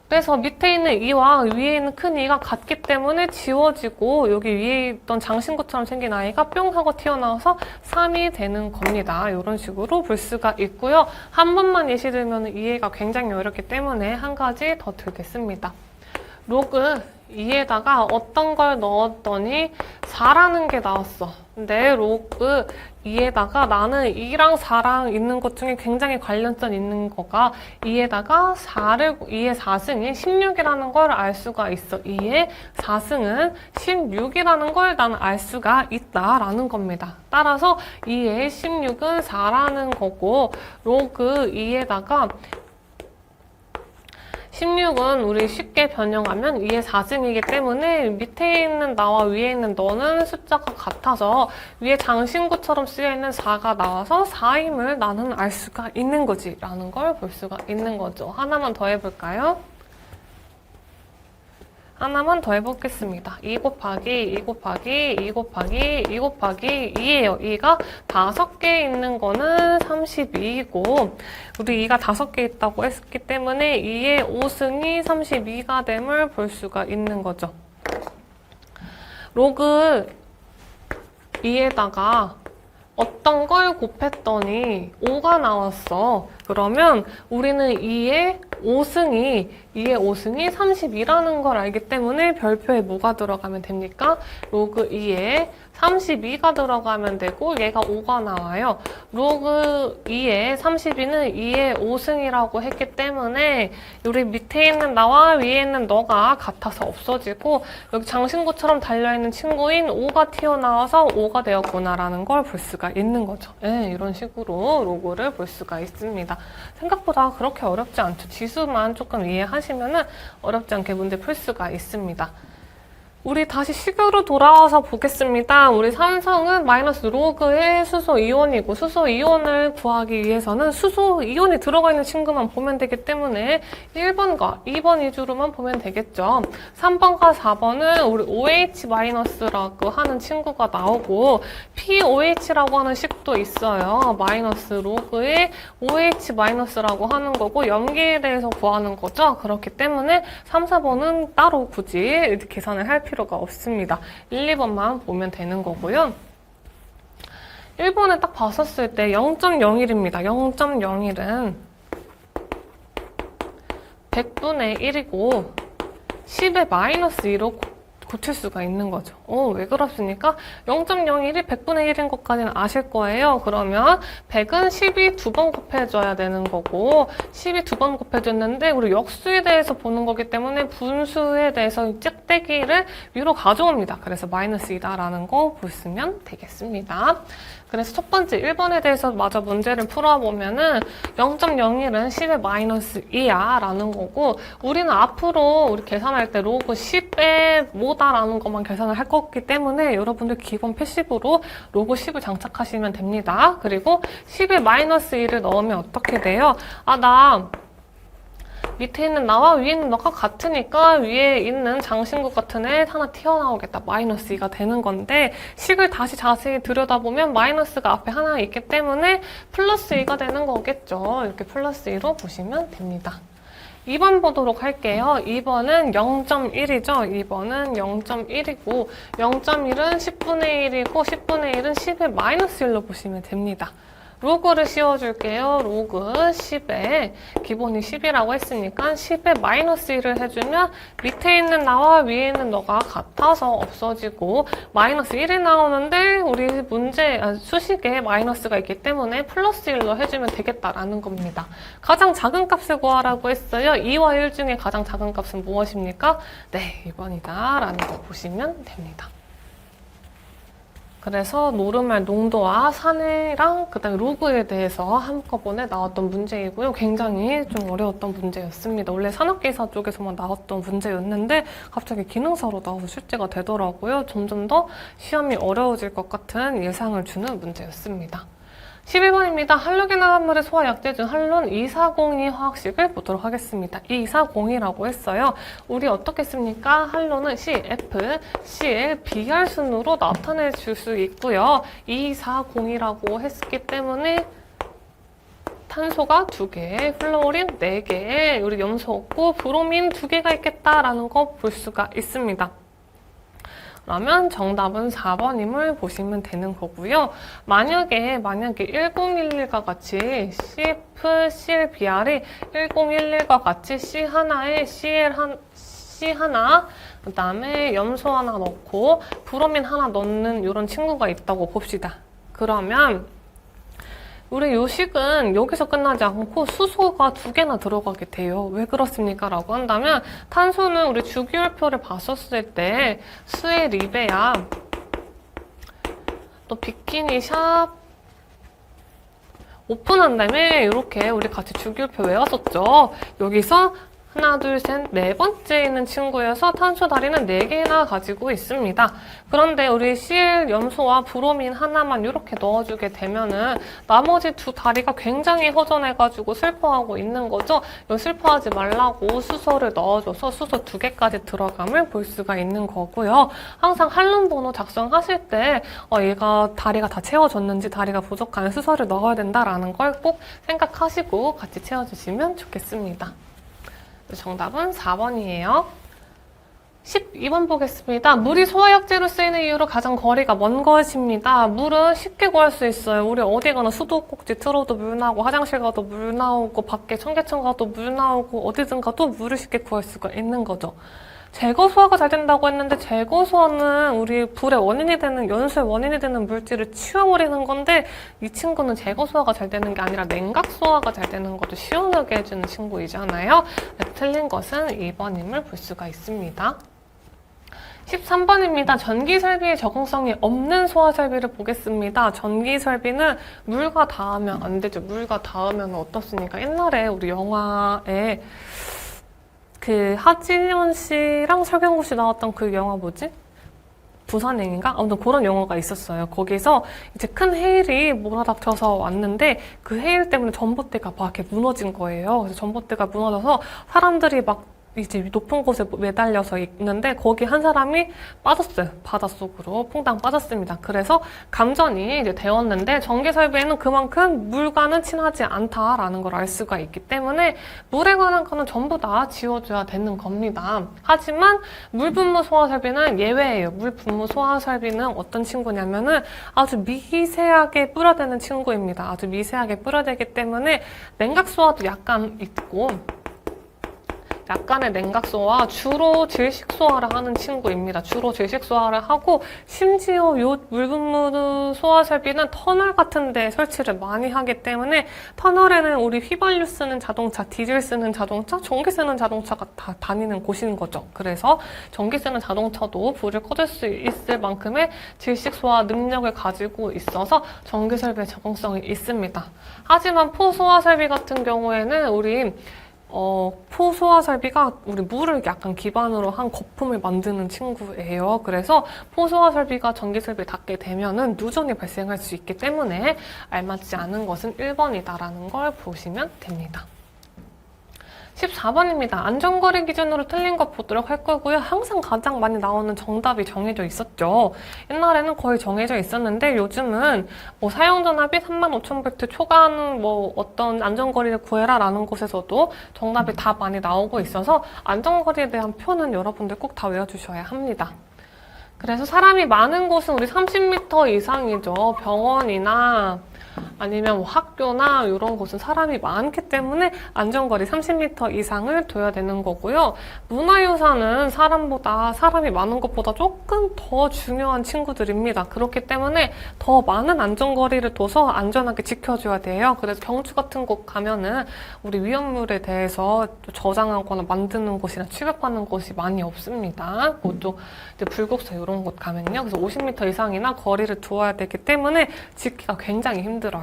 그래서 밑에 있는 2와 위에 있는 큰 2가 같기 때문에 지워지고 여기 위에 있던 장신구처럼 생긴 아이가 뿅 하고 튀어나와서 3이 되는 겁니다. 이런 식으로 볼 수가 있고요. 한 번만 예시 들면 이해가 굉장히 어렵기 때문에 한 가지 더 들겠습니다. 로그 2에다가 어떤 걸 넣었더니 4라는 게 나왔어. 근데 로그 2에다가 나는 2랑 4랑 있는 것 중에 굉장히 관련성 있는 거가 2에다가 2의 4승이 16이라는 걸 알 수가 있어. 2의 4승은 16이라는 걸 나는 알 수가 있다라는 겁니다. 따라서 2의 16은 4라는 거고 로그 2에다가 16은 우리 쉽게 변형하면 2의 4승이기 때문에 밑에 있는 나와 위에 있는 너는 숫자가 같아서 위에 장신구처럼 쓰여있는 4가 나와서 4임을 나는 알 수가 있는 거지 라는 걸 볼 수가 있는 거죠. 하나만 더 해볼까요? 하나만 더 해보겠습니다. 2 곱하기 2 곱하기 2 곱하기 2 곱하기 2예요. 2가 5개 있는 거는 32이고 우리 2가 5개 있다고 했기 때문에 2의 5승이 32가 됨을 볼 수가 있는 거죠. 로그 2에다가 어떤 걸 곱했더니 5가 나왔어. 그러면 우리는 2의 5승이 32라는 걸 알기 때문에 별표에 뭐가 들어가면 됩니까? 로그 2에 32가 들어가면 되고 얘가 5가 나와요. 로그 2에 32는 2의 5승이라고 했기 때문에 우리 밑에 있는 나와 위에 있는 너가 같아서 없어지고 여기 장신구처럼 달려있는 친구인 5가 튀어나와서 5가 되었구나라는 걸 볼 수가 있는 거죠. 네, 이런 식으로 로그를 볼 수가 있습니다. 생각보다 그렇게 어렵지 않죠. 지수만 조금 이해하시면 어렵지 않게 문제 풀 수가 있습니다. 우리 다시 식으로 돌아와서 보겠습니다. 우리 산성은 마이너스 로그의 수소 이온이고 수소 이온을 구하기 위해서는 수소 이온이 들어가 있는 친구만 보면 되기 때문에 1번과 2번 위주로만 보면 되겠죠. 3번과 4번은 우리 OH-라고 하는 친구가 나오고 POH라고 하는 식도 있어요. 마이너스 로그의 OH-라고 하는 거고 염기에 대해서 구하는 거죠. 그렇기 때문에 3, 4번은 따로 굳이 계산을 할 필요가 없습니다. 1, 2번만 보면 되는 거고요. 1번에 딱 봤었을 때 0.01입니다. 0.01은 100분의 1이고 10의 마이너스 2로 고칠 수가 있는 거죠. 왜 그렇습니까? 0.01이 100분의 1인 것까지는 아실 거예요. 그러면 100은 10이 2번 곱해줘야 되는 거고 10이 2번 곱해줬는데 우리 역수에 대해서 보는 거기 때문에 분수에 대해서 짝대기를 위로 가져옵니다. 그래서 마이너스 2다라는 거 보시면 되겠습니다. 그래서 첫 번째 1번에 대해서 마저 문제를 풀어보면은 0.01은 10의 마이너스 2야 라는 거고 우리는 앞으로 우리 계산할 때 로그 10의 뭐다라는 것만 계산을 할 거기 때문에 여러분들 기본 패시브로 로그 10을 장착하시면 됩니다. 그리고 10의 마이너스 2를 넣으면 어떻게 돼요? 나 밑에 있는 나와 위에 있는 너가 같으니까 위에 있는 장신구 같은 애 하나 튀어나오겠다. 마이너스 2가 되는 건데 식을 다시 자세히 들여다보면 마이너스가 앞에 하나 있기 때문에 플러스 2가 되는 거겠죠. 이렇게 플러스 2로 보시면 됩니다. 2번 보도록 할게요. 2번은 0.1이죠. 2번은 0.1이고 0.1은 10분의 1이고 10분의 1은 10의 마이너스 1로 보시면 됩니다. 로그를 씌워줄게요. 로그 10에 기본이 10이라고 했으니까 10에 마이너스 1을 해주면 밑에 있는 나와 위에 있는 너가 같아서 없어지고 마이너스 1이 나오는데 우리 수식에 마이너스가 있기 때문에 플러스 1로 해주면 되겠다라는 겁니다. 가장 작은 값을 구하라고 했어요. 2와 1 중에 가장 작은 값은 무엇입니까? 네, 2번이다 라는 거 보시면 됩니다. 그래서 노르말 농도와 산해랑 그다음에 로그에 대해서 한꺼번에 나왔던 문제이고요. 굉장히 좀 어려웠던 문제였습니다. 원래 산업기사 쪽에서만 나왔던 문제였는데 갑자기 기능사로 나와서 출제가 되더라고요. 점점 더 시험이 어려워질 것 같은 예상을 주는 문제였습니다. 11번입니다. 할로겐 화합물의 소화 약재 중 할론 240이 화학식을 보도록 하겠습니다. 240이라고 했어요. 우리 어떻게 씁니까? 할론은 CF, Cl, Br 순으로 나타내 줄 수 있고요. 240이라고 했기 때문에 탄소가 2개, 플로린 4개, 우리 염소 없고 브로민 2개가 있겠다라는 거 볼 수가 있습니다. 그러면 정답은 4번임을 보시면 되는 거고요. 만약에 1011과 같이 CF, Cl, Br이 1011과 같이 C 하나에 C 하나, 그 다음에 염소 하나 넣고 브로민 하나 넣는 이런 친구가 있다고 봅시다. 그러면 우리 요식은 여기서 끝나지 않고 수소가 2개나 들어가게 돼요. 왜 그렇습니까? 라고 한다면 탄소는 우리 주기율표를 봤었을 때 수의 리베야 또 비키니 샵 오픈한 다음에 이렇게 우리 같이 주기율표 외웠었죠. 여기서 하나, 둘, 셋, 네 번째에 있는 친구여서 탄소 다리는 4개나 가지고 있습니다. 그런데 우리 Cl 염소와 브로민 하나만 이렇게 넣어주게 되면은 나머지 두 다리가 굉장히 허전해가지고 슬퍼하고 있는 거죠. 이 슬퍼하지 말라고 수소를 넣어줘서 수소 2개까지 들어감을 볼 수가 있는 거고요. 항상 한름 번호 작성하실 때 얘가 다리가 다 채워졌는지 다리가 부족한 수소를 넣어야 된다라는 걸 꼭 생각하시고 같이 채워주시면 좋겠습니다. 정답은 4번이에요. 12번 보겠습니다. 물이 소화약재로 쓰이는 이유로 가장 거리가 먼 것입니다. 물은 쉽게 구할 수 있어요. 우리 어디 가나 수도꼭지 틀어도 물 나오고 화장실 가도 물 나오고 밖에 청계천 가도 물 나오고 어디든 가도 물을 쉽게 구할 수가 있는 거죠. 제거 소화가 잘 된다고 했는데 제거 소화는 우리 불의 원인이 되는 연소의 원인이 되는 물질을 치워버리는 건데 이 친구는 제거 소화가 잘 되는 게 아니라 냉각 소화가 잘 되는 것도 시원하게 해주는 친구이잖아요. 틀린 것은 2번임을 볼 수가 있습니다. 13번입니다. 전기 설비의 적응성이 없는 소화 설비를 보겠습니다. 전기 설비는 물과 닿으면 안 되죠. 물과 닿으면 어떻습니까? 옛날에 우리 영화에 하지연 씨랑 설경구 씨 나왔던 그 영화 뭐지? 부산행인가? 아무튼 그런 영화가 있었어요. 거기서 이제 큰 해일이 몰아닥쳐서 왔는데 그 해일 때문에 전봇대가 막 이렇게 무너진 거예요. 그래서 전봇대가 무너져서 사람들이 막 이제 높은 곳에 매달려서 있는데 거기 한 사람이 빠졌어요. 바닷속으로 퐁당 빠졌습니다. 그래서 감전이 이제 되었는데 전기 설비에는 그만큼 물과는 친하지 않다라는 걸 알 수가 있기 때문에 물에 관한 거는 전부 다 지워줘야 되는 겁니다. 하지만 물분무 소화 설비는 예외예요. 물분무 소화 설비는 어떤 친구냐면은 아주 미세하게 뿌려대는 친구입니다. 아주 미세하게 뿌려대기 때문에 냉각 소화도 약간 있고 약간의 냉각소와 주로 질식소화를 하는 친구입니다. 주로 질식소화를 하고 심지어 요 물분무 소화 설비는 터널 같은 데 설치를 많이 하기 때문에 터널에는 우리 휘발유 쓰는 자동차, 디젤 쓰는 자동차, 전기 쓰는 자동차가 다 다니는 곳인 거죠. 그래서 전기 쓰는 자동차도 불을 꺼질 수 있을 만큼의 질식소화 능력을 가지고 있어서 전기 설비의 적응성이 있습니다. 하지만 포소화 설비 같은 경우에는 우리 포소화 설비가 우리 물을 약간 기반으로 한 거품을 만드는 친구예요. 그래서 포소화 설비가 전기 설비에 닿게 되면은 누전이 발생할 수 있기 때문에 알맞지 않은 것은 1번이다라는 걸 보시면 됩니다. 14번입니다. 안전거리 기준으로 틀린 것 보도록 할 거고요. 항상 가장 많이 나오는 정답이 정해져 있었죠. 옛날에는 거의 정해져 있었는데 요즘은 사용전압이 35,000V 초과하는 어떤 안전거리를 구해라 라는 곳에서도 정답이 다 많이 나오고 있어서 안전거리에 대한 표는 여러분들 꼭 다 외워주셔야 합니다. 그래서 사람이 많은 곳은 우리 30m 이상이죠. 병원이나 아니면 학교나 이런 곳은 사람이 많기 때문에 안전거리 30m 이상을 둬야 되는 거고요. 문화유산은 사람이 많은 것보다 조금 더 중요한 친구들입니다. 그렇기 때문에 더 많은 안전거리를 둬서 안전하게 지켜줘야 돼요. 그래서 경주 같은 곳 가면은 우리 위험물에 대해서 저장하거나 만드는 곳이나 취급하는 곳이 많이 없습니다. 그것도 이제 불국사 이런 곳 가면요. 그래서 50m 이상이나 거리를 두어야 되기 때문에 지키기가 굉장히 힘들어요.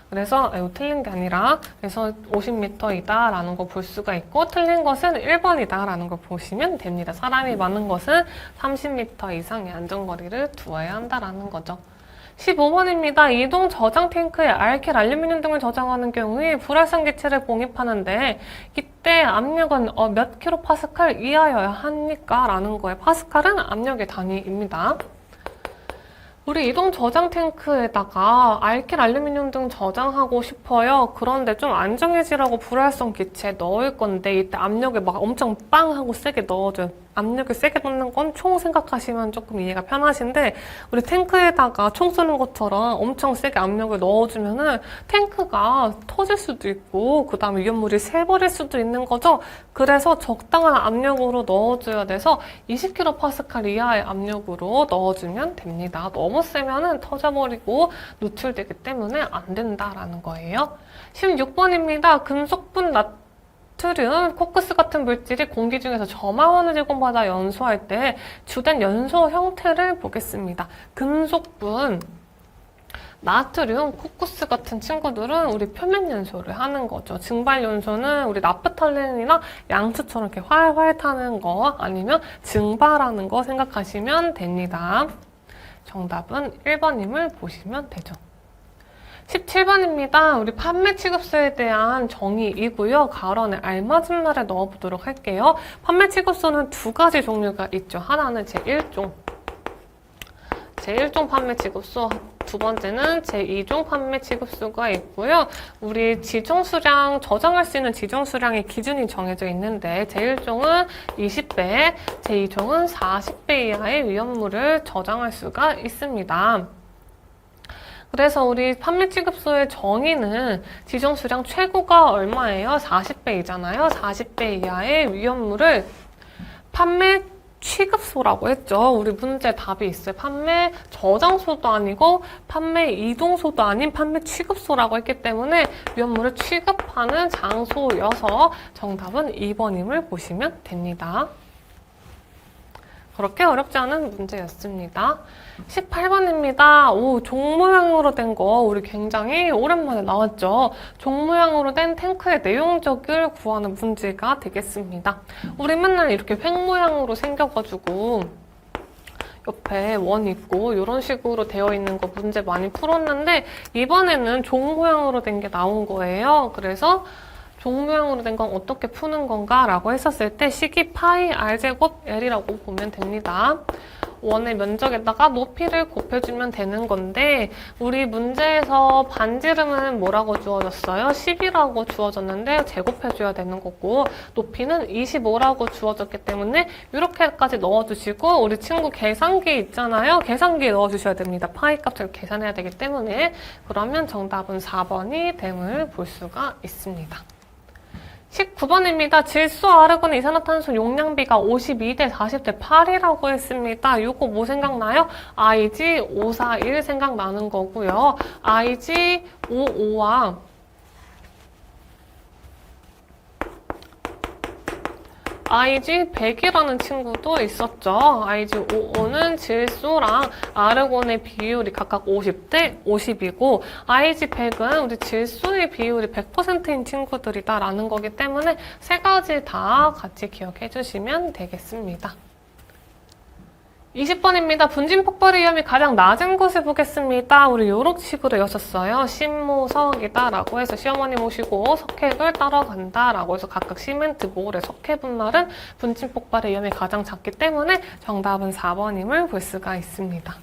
그래서 이거 틀린 게 아니라 그래서 50m이다 라는 거 볼 수가 있고 틀린 것은 1번이다 라는 걸 보시면 됩니다. 사람이 많은 것은 30m 이상의 안전거리를 두어야 한다라는 거죠. 15번입니다. 이동 저장 탱크에 알킬, 알루미늄 등을 저장하는 경우에 불활성 기체를 봉입하는데 이때 압력은 몇 킬로파스칼 이하여야 합니까? 라는 거예요. 파스칼은 압력의 단위입니다. 우리 이동 저장 탱크에다가 알킬, 알루미늄 등 저장하고 싶어요. 그런데 좀 안정해지라고 불활성 기체 넣을 건데 이때 압력을 막 엄청 빵 하고 세게 넣어줘요. 압력을 세게 넣는 건 총 생각하시면 조금 이해가 편하신데 우리 탱크에다가 총 쏘는 것처럼 엄청 세게 압력을 넣어주면은 탱크가 터질 수도 있고 그 다음에 위험물이 새버릴 수도 있는 거죠. 그래서 적당한 압력으로 넣어줘야 돼서 20kPa 이하의 압력으로 넣어주면 됩니다. 너무 세면은 터져버리고 누출되기 때문에 안 된다라는 거예요. 16번입니다. 금속분 나트륨, 코크스 같은 물질이 공기 중에서 점화원을 제공받아 연소할 때 주된 연소 형태를 보겠습니다. 금속분 나트륨, 코쿠스 같은 친구들은 우리 표면 연소를 하는 거죠. 증발 연소는 우리 나프탈렌이나 양수처럼 이렇게 활활 타는 거 아니면 증발하는 거 생각하시면 됩니다. 정답은 1번임을 보시면 되죠. 17번입니다. 우리 판매 취급소에 대한 정의이고요. 가론에 알맞은 말을 넣어보도록 할게요. 판매 취급소는 두 가지 종류가 있죠. 하나는 제1종 판매 취급소, 두 번째는 제2종 판매 취급소가 있고요. 우리 지정 수량, 저장할 수 있는 지정 수량의 기준이 정해져 있는데 제1종은 20배, 제2종은 40배 이하의 위험물을 저장할 수가 있습니다. 그래서 우리 판매 취급소의 정의는 지정 수량 최고가 얼마예요? 40배이잖아요. 40배 이하의 위험물을 판매 취급소라고 했죠. 우리 문제 답이 있어요. 판매 저장소도 아니고 판매 이동소도 아닌 판매 취급소라고 했기 때문에 위험물을 취급하는 장소여서 정답은 2번임을 보시면 됩니다. 그렇게 어렵지 않은 문제였습니다. 18번입니다. 오, 종 모양으로 된 거 우리 굉장히 오랜만에 나왔죠. 종 모양으로 된 탱크의 내용적을 구하는 문제가 되겠습니다. 우리 맨날 이렇게 획 모양으로 생겨가지고 옆에 원 있고 이런 식으로 되어 있는 거 문제 많이 풀었는데 이번에는 종 모양으로 된 게 나온 거예요. 그래서 종 모양으로 된 건 어떻게 푸는 건가 라고 했었을 때 식이 파이 r제곱 l이라고 보면 됩니다. 원의 면적에다가 높이를 곱해주면 되는 건데 우리 문제에서 반지름은 뭐라고 주어졌어요? 10이라고 주어졌는데 제곱해줘야 되는 거고 높이는 25라고 주어졌기 때문에 이렇게까지 넣어주시고 우리 친구 계산기 있잖아요. 계산기에 넣어주셔야 됩니다. 파이 값을 계산해야 되기 때문에 그러면 정답은 4번이 됨을 볼 수가 있습니다. 19번입니다. 질소, 아르곤, 이산화탄소 용량비가 52대 40대 8이라고 했습니다. 이거 뭐 생각나요? IG 541 생각나는 거고요. IG 55와 IG 100이라는 친구도 있었죠. IG 55는 질소랑 아르곤의 비율이 각각 50대 50이고 IG 100은 우리 질소의 비율이 100%인 친구들이다라는 거기 때문에 세 가지 다 같이 기억해 주시면 되겠습니다. 20번입니다. 분진 폭발의 위험이 가장 낮은 곳을 보겠습니다. 우리 요런 식으로 여셨어요. 신모석이다라고 해서 시어머니 모시고 석핵을 따러 간다라고 해서 각각 시멘트 모래 석회 분말은 분진 폭발의 위험이 가장 작기 때문에 정답은 4번임을 볼 수가 있습니다.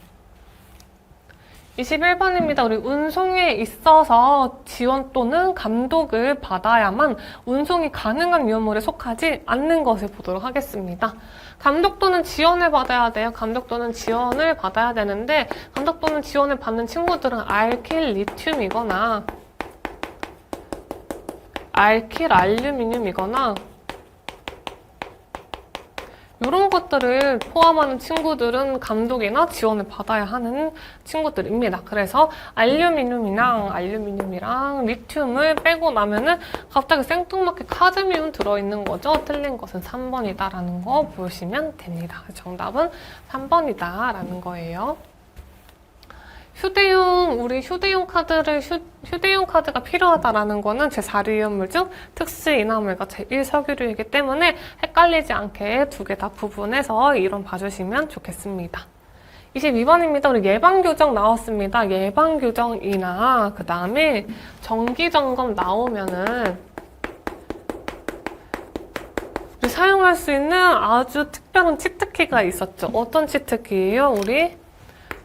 21번입니다. 우리 운송에 있어서 지원 또는 감독을 받아야만 운송이 가능한 위험물에 속하지 않는 것을 보도록 하겠습니다. 감독 또는 지원을 받아야 돼요. 감독 또는 지원을 받아야 되는데 감독 또는 지원을 받는 친구들은 알킬 리튬이거나 알킬 알루미늄이거나 이런 것들을 포함하는 친구들은 감독이나 지원을 받아야 하는 친구들입니다. 그래서 알루미늄이랑 리튬을 빼고 나면은 갑자기 생뚱맞게 카드뮴 들어있는 거죠. 틀린 것은 3번이다라는 거 보시면 됩니다. 정답은 3번이다라는 거예요. 우리 휴대용 카드가 필요하다라는 거는 제4유연물 중 특수인화물과 제1석유류이기 때문에 헷갈리지 않게 두 개 다 구분해서 이론 봐주시면 좋겠습니다. 22번입니다. 우리 예방교정 나왔습니다. 예방교정이나 그 다음에 정기점검 나오면은 우리 사용할 수 있는 아주 특별한 치트키가 있었죠. 어떤 치트키예요? 우리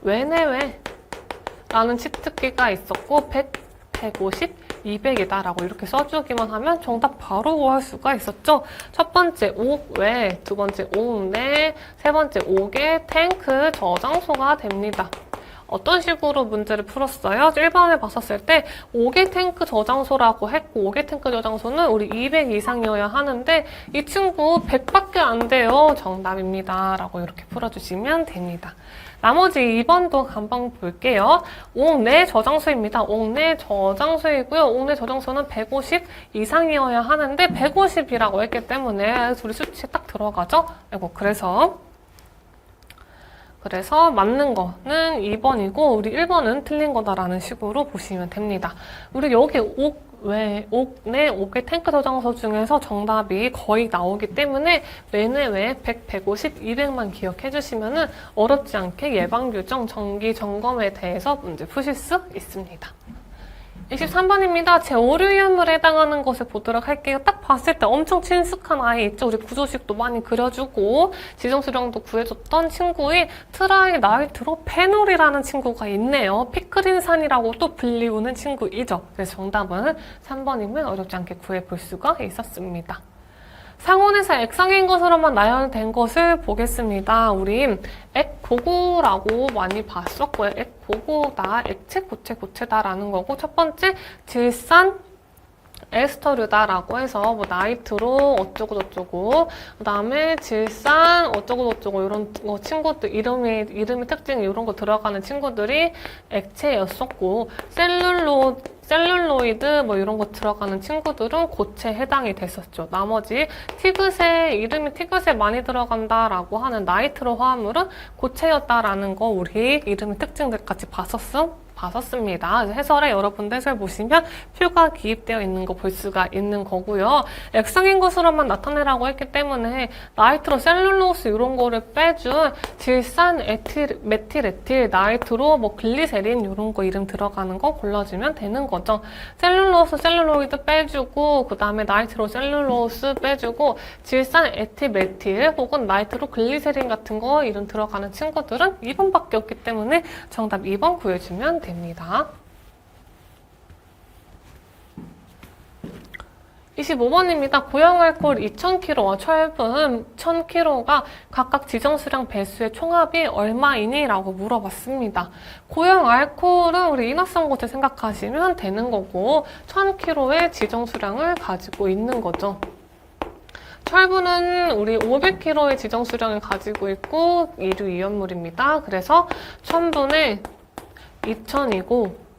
왜네왜 라는 치트키가 있었고 100, 150, 200이다 라고 이렇게 써주기만 하면 정답 바로 구할 수가 있었죠. 첫 번째 옥외, 두 번째 옥내, 세 번째 옥의 탱크 저장소가 됩니다. 어떤 식으로 문제를 풀었어요? 1번을 봤었을 때 5개 탱크 저장소라고 했고 5개 탱크 저장소는 우리 200 이상이어야 하는데 이 친구 100밖에 안 돼요. 정답입니다. 라고 이렇게 풀어주시면 됩니다. 나머지 2번도 한번 볼게요. 옥내 저장소입니다. 옥내 저장소이고요. 옥내 저장소는 150 이상이어야 하는데 150이라고 했기 때문에 우리 수치에 딱 들어가죠? 그래서 그래서 맞는 거는 2번이고 우리 1번은 틀린 거다라는 식으로 보시면 됩니다. 우리 여기 옥의 탱크 저장소 중에서 정답이 거의 나오기 때문에 매뇌외 100, 150, 200만 기억해 주시면 어렵지 않게 예방규정, 정기 점검에 대해서 문제 푸실 수 있습니다. 23번입니다. 제5류위험물에 해당하는 것을 보도록 할게요. 딱 봤을 때 엄청 친숙한 아이 있죠? 우리 구조식도 많이 그려주고 지정수량도 구해줬던 친구인 트라이나이트로페놀이라는 친구가 있네요. 피크린산이라고 또 불리우는 친구이죠. 그래서 정답은 3번이면 어렵지 않게 구해볼 수가 있었습니다. 상온에서 액상인 것으로만 나열된 것을 보겠습니다. 우리 액보고라고 많이 봤었고요. 액보고다, 액체, 고체, 고체다라는 거고 첫 번째 질산 에스터류다라고 해서 뭐 나이트로 어쩌고저쩌고 그 다음에 질산 어쩌고저쩌고 이런 거 친구들 이름이 특징 이런 거 들어가는 친구들이 액체였었고 셀룰로이드 뭐 이런 거 들어가는 친구들은 고체에 해당이 됐었죠. 나머지 이름이 티그세 많이 들어간다라고 하는 나이트로 화합물은 고체였다라는 거 우리 이름의 특징들까지 봤었습니다. 해설에 여러분들 해설 보시면 표가 기입되어 있는 거 볼 수가 있는 거고요. 액상인 것으로만 나타내라고 했기 때문에 나이트로 셀룰로스 이런 거를 빼준 질산 메틸에틸 나이트로 뭐 글리세린 이런 거 이름 들어가는 거 골라주면 되는 거죠. 셀룰로이드 빼주고 그 다음에 나이트로 셀룰로스 빼주고 질산 에틸메틸 혹은 나이트로 글리세린 같은 거 이름 들어가는 친구들은 2번밖에 없기 때문에 정답 2번 구해주면 됩니다. 25번입니다. 고형 알코올 2,000kg와 철분 1,000kg가 각각 지정수량 배수의 총합이 얼마이니? 라고 물어봤습니다. 고형 알코올은 우리 인화성 고체 생각하시면 되는 거고 1,000kg의 지정수량을 가지고 있는 거죠. 철분은 우리 500kg의 지정수량을 가지고 있고 이류 이온물입니다. 그래서 1000분의 2000이고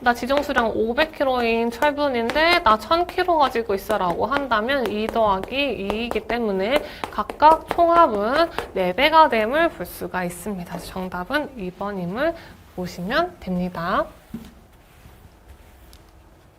나 지정수량 500kg인 철분인데 나 1000kg 가지고 있어 라고 한다면 2 더하기 2이기 때문에 각각 총합은 4배가 됨을 볼 수가 있습니다. 정답은 2번임을 보시면 됩니다.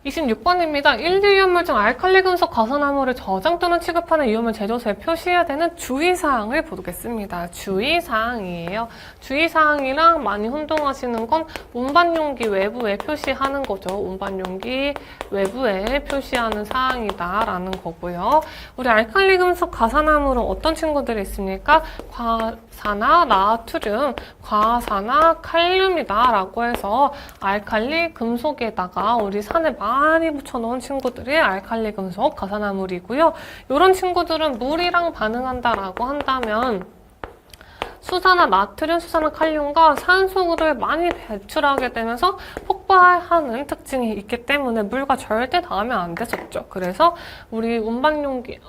26번입니다. 1류 중 알칼리 금속 가산화물을 저장 또는 취급하는 이온물 제조소에 표시해야 되는 주의사항을 보겠습니다. 주의사항이에요. 주의사항이랑 많이 혼동하시는 건 운반용기 외부에 표시하는 거죠. 운반용기 외부에 표시하는 사항이다라는 거고요. 우리 알칼리 금속 가산화물은 어떤 친구들이 있습니까? 과산화 나트륨, 과산화 칼륨이다라고 해서 알칼리 금속에다가 우리 산에 많이 붙여놓은 친구들이 알칼리 금속 가산화물이고요. 이런 친구들은 물이랑 반응한다라고 한다면 수산화 나트륨, 수산화 칼륨과 산소를 많이 배출하게 되면서 폭발하는 특징이 있기 때문에 물과 절대 닿으면 안 됐었죠. 그래서 우리 운반용기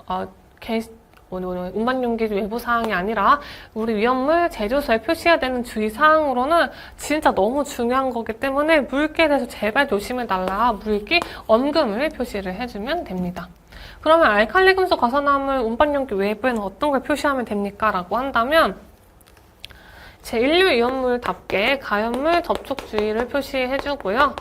외부 사항이 아니라 우리 위험물 제조소에 표시해야 되는 주의사항으로는 진짜 너무 중요한 거기 때문에 물기에 대해서 제발 조심해달라 물기 엄금을 표시를 해주면 됩니다. 그러면 알칼리 금속 가산화물 운반용기 외부에는 어떤 걸 표시하면 됩니까? 라고 한다면 제1류 이온물답게 가연물 접촉 주의를 표시해주고요.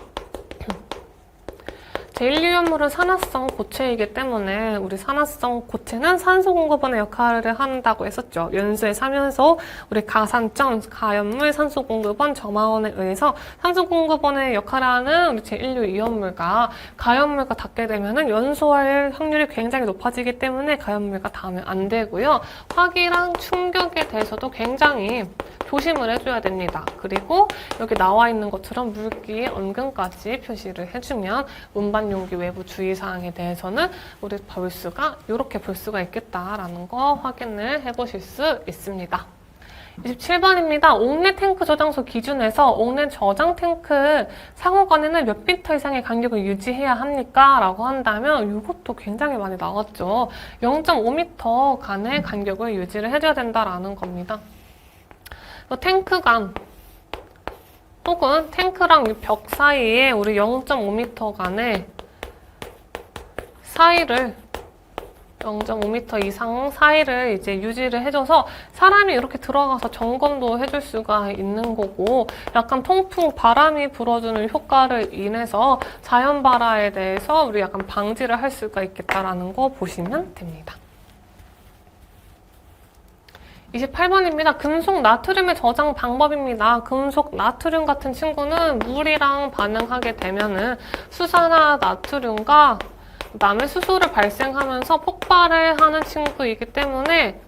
제1유연물은 산화성 고체이기 때문에 우리 산화성 고체는 산소 공급원의 역할을 한다고 했었죠. 연소의 3연소, 우리 가산점, 가연물, 산소 공급원, 점화원에 의해서 산소 공급원의 역할을 하는 우리 제1류 이온물과 가연물과 닿게 되면 연소할 확률이 굉장히 높아지기 때문에 가연물과 닿으면 안 되고요. 화기랑 충격에 대해서도 굉장히 조심을 해줘야 됩니다. 그리고 여기 나와 있는 것처럼 물기의 언금까지 표시를 해주면 운반용기 외부 주의사항에 대해서는 우리 이렇게 볼 수가 있겠다라는 거 확인을 해보실 수 있습니다. 27번입니다. 옥내 탱크 저장소 기준에서 옥내 저장 탱크 상호간에는 몇 미터 이상의 간격을 유지해야 합니까? 라고 한다면 이것도 굉장히 많이 나왔죠. 0.5m 간의 간격을 유지를 해줘야 된다라는 겁니다. 탱크 간 혹은 탱크랑 벽 사이에 우리 0.5m 간의 사이를 0.5m 이상 사이를 이제 유지를 해줘서 사람이 이렇게 들어가서 점검도 해줄 수가 있는 거고, 약간 통풍 바람이 불어주는 효과를 인해서 자연 발화에 대해서 우리 약간 방지를 할 수가 있겠다라는 거 보시면 됩니다. 28번입니다. 금속 나트륨의 저장 방법입니다. 금속 나트륨 같은 친구는 물이랑 반응하게 되면은 수산화 나트륨과 그다음에 수소를 발생하면서 폭발을 하는 친구이기 때문에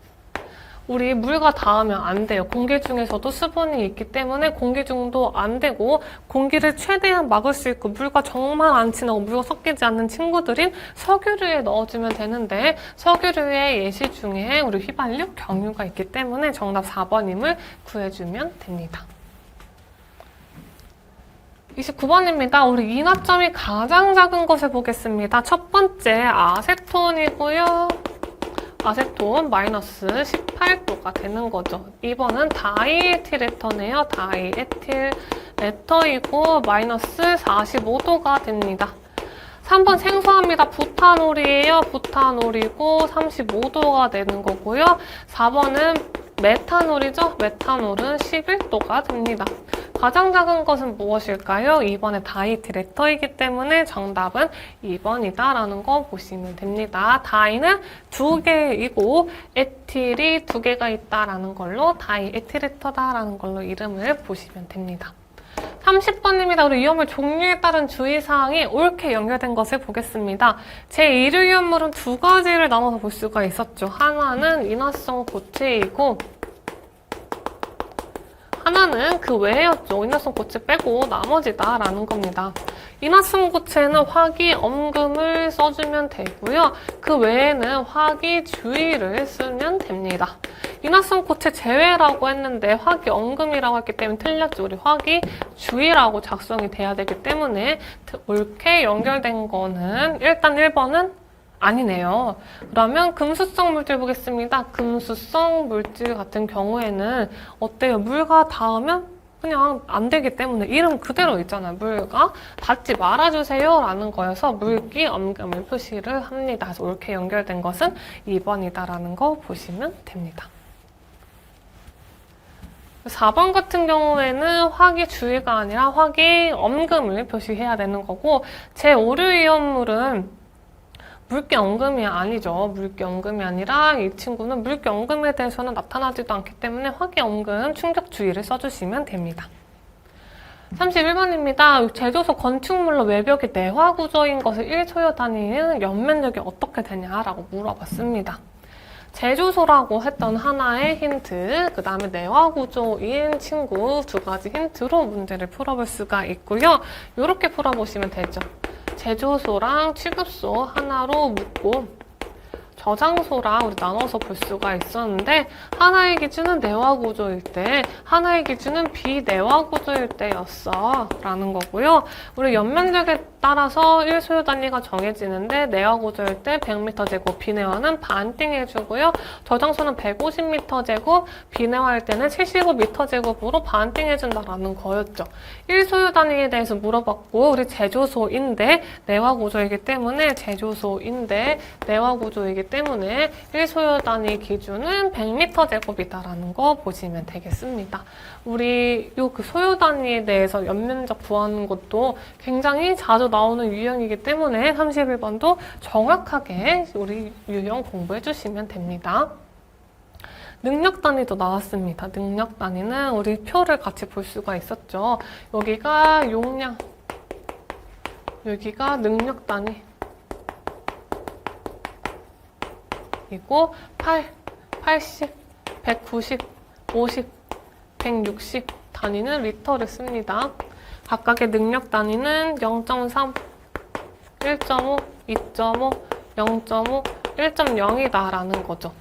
우리 물과 닿으면 안 돼요. 공기 중에서도 수분이 있기 때문에 공기 중도 안 되고, 공기를 최대한 막을 수 있고 물과 정말 안 친하고 물과 섞이지 않는 친구들인 석유류에 넣어주면 되는데, 석유류의 예시 중에 우리 휘발유, 경유가 있기 때문에 정답 4번임을 구해주면 됩니다. 29번입니다. 우리 인화점이 가장 작은 것을 보겠습니다. 첫 번째 아세톤이고요. 아세톤 마이너스 18도가 되는 거죠. 2번은 다이에틸에터네요. 다이에틸에터이고 마이너스 45도가 됩니다. 3번 생소합니다. 부탄올이에요. 부탄올이고 35도가 되는 거고요. 4번은 메탄올이죠. 메탄올은 11도가 됩니다. 가장 작은 것은 무엇일까요? 2번의 다이에틸에터이기 때문에 정답은 2번이다라는 거 보시면 됩니다. 다이는 2개이고 에틸이 2개가 있다라는 걸로 다이에틸에터다라는 걸로 이름을 보시면 됩니다. 30번입니다. 우리 위험물 종류에 따른 주의사항이 옳게 연결된 것을 보겠습니다. 제1유위험물은 2가지를 나눠서 볼 수가 있었죠. 하나는 인화성 고체이고 하나는 그 외였죠. 인화성 고체 빼고 나머지다라는 겁니다. 인화성 고체는 화기 엄금을 써주면 되고요. 그 외에는 화기 주의를 쓰면 됩니다. 인화성 고체 제외라고 했는데 화기 엄금이라고 했기 때문에 틀렸죠. 우리 화기 주의라고 작성이 돼야 되기 때문에 옳게 연결된 거는 일단 1번은 아니네요. 그러면 금수성 물질 보겠습니다. 금수성 물질 같은 경우에는 어때요? 물과 닿으면 그냥 안 되기 때문에 이름 그대로 있잖아요. 물과 닿지 말아주세요 라는 거여서 물기 엄금을 표시를 합니다. 그래서 옳게 연결된 것은 2번이다라는 거 보시면 됩니다. 4번 같은 경우에는 화기 주의가 아니라 화기 엄금을 표시해야 되는 거고, 제5류위험물은 물기 엄금이 아니죠. 물기 엄금이 아니라 이 친구는 물기 엄금에 대해서는 나타나지도 않기 때문에 화기 엄금 충격 주의를 써주시면 됩니다. 31번입니다. 제조소 건축물로 외벽이 내화 구조인 것을 1소요 단위는 연면적이 어떻게 되냐라고 물어봤습니다. 제조소라고 했던 하나의 힌트, 그 다음에 내화 구조인 친구 2가지 힌트로 문제를 풀어볼 수가 있고요. 이렇게 풀어보시면 되죠. 제조소랑 취급소 하나로 묶고 저장소랑 우리 나눠서 볼 수가 있었는데, 하나의 기준은 내화 구조일 때, 하나의 기준은 비내화 구조일 때였어 라는 거고요. 우리 연면적에 따라서 1소요 단위가 정해지는데, 내화 구조일 때 100m 제곱, 비내화는 반띵 해주고요. 저장소는 150m 제곱, 비내화일 때는 75m 제곱으로 반띵 해준다라는 거였죠. 1소요 단위에 대해서 물어봤고, 우리 제조소인데 내화 구조이기 때문에 제조소인데 내화 구조이기 때문에 1소요 단위 기준은 100m 제곱이다라는 거 보시면 되겠습니다. 우리 그 소요 단위에 대해서 연면적 구하는 것도 굉장히 자주 나오는 유형이기 때문에 31번도 정확하게 우리 유형 공부해 주시면 됩니다. 능력 단위도 나왔습니다. 능력 단위는 우리 표를 같이 볼 수가 있었죠. 여기가 용량, 여기가 능력 단위. 이고 8, 80, 190, 50, 160 단위는 리터를 씁니다. 각각의 능력 단위는 0.3, 1.5, 2.5, 0.5, 1.0이다라는 거죠.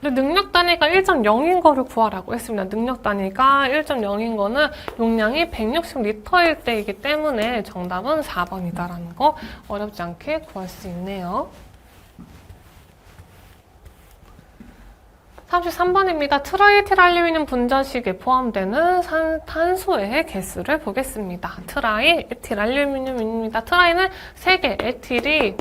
근데 능력 단위가 1.0인 거를 구하라고 했습니다. 능력 단위가 1.0인 거는 용량이 160리터일 때이기 때문에 정답은 4번이다라는 거 어렵지 않게 구할 수 있네요. 33번입니다. 트라이에틸알루미늄 분자식에 포함되는 탄소의 개수를 보겠습니다. 트라이에틸알루미늄입니다. 트라이는 3개, 에틸이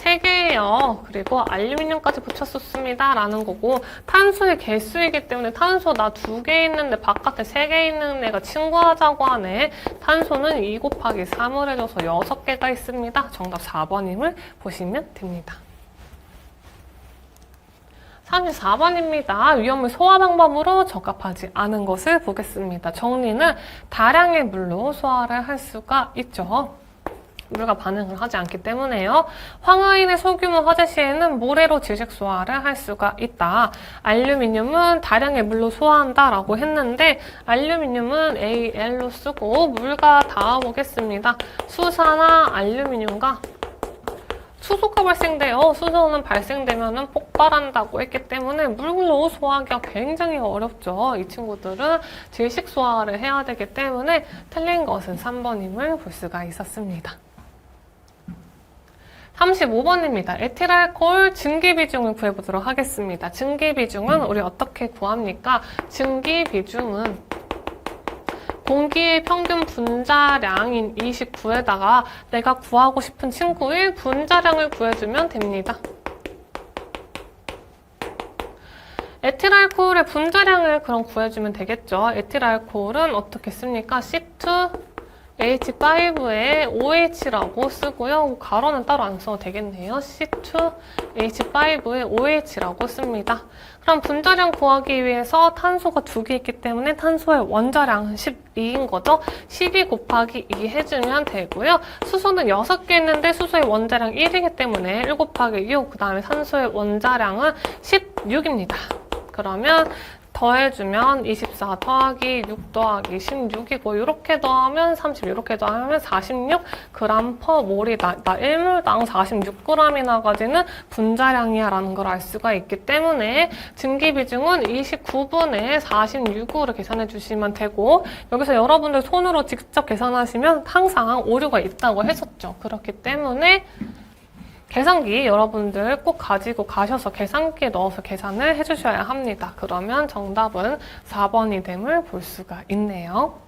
3개예요. 그리고 알루미늄까지 붙였었습니다. 라는 거고, 탄소의 개수이기 때문에 탄소 나 2개 있는데 바깥에 3개 있는 애가 친구하자고 하네. 탄소는 2 곱하기 3을 해줘서 6개가 있습니다. 정답 4번임을 보시면 됩니다. 34번입니다. 위험물 소화 방법으로 적합하지 않은 것을 보겠습니다. 정리는 다량의 물로 소화를 할 수가 있죠. 물과 반응을 하지 않기 때문에요. 황화인의 소규모 화재 시에는 모래로 질식 소화를 할 수가 있다. 알루미늄은 다량의 물로 소화한다 라고 했는데 알루미늄은 AL로 쓰고 물과 닿아보겠습니다. 수산화 알루미늄과 수소가 발생돼요. 수소는 발생되면 폭발한다고 했기 때문에 물로 소화하기가 굉장히 어렵죠. 이 친구들은 질식 소화를 해야 되기 때문에 틀린 것은 3번임을 볼 수가 있었습니다. 35번입니다. 에틸알코올 증기 비중을 구해보도록 하겠습니다. 증기 비중은 우리 어떻게 구합니까? 증기 비중은 공기의 평균 분자량인 29에다가 내가 구하고 싶은 친구의 분자량을 구해주면 됩니다. 에틸알코올의 분자량을 그럼 구해주면 되겠죠. 에틸알코올은 어떻게 씁니까? C2H5에 OH라고 쓰고요. 가로는 따로 안 써도 되겠네요. C2H5에 OH라고 씁니다. 그럼 분자량 구하기 위해서 탄소가 2개 있기 때문에 탄소의 원자량은 12인 거죠. 12 곱하기 2 해주면 되고요. 수소는 6개 있는데 수소의 원자량 1이기 때문에 1 곱하기 6, 그 다음에 산소의 원자량은 16입니다. 그러면 더해주면 24 더하기 6 더하기 16이고 이렇게 더하면 30, 이렇게 더하면 46g/몰이다. 나 1몰당 46g이 나가지는 분자량이야 라는 걸 알 수가 있기 때문에 증기 비중은 29분의 46으로 계산해 주시면 되고, 여기서 여러분들 손으로 직접 계산하시면 항상 오류가 있다고 했었죠. 그렇기 때문에 계산기 여러분들 꼭 가지고 가셔서 계산기에 넣어서 계산을 해주셔야 합니다. 그러면 정답은 4번이 됨을 볼 수가 있네요.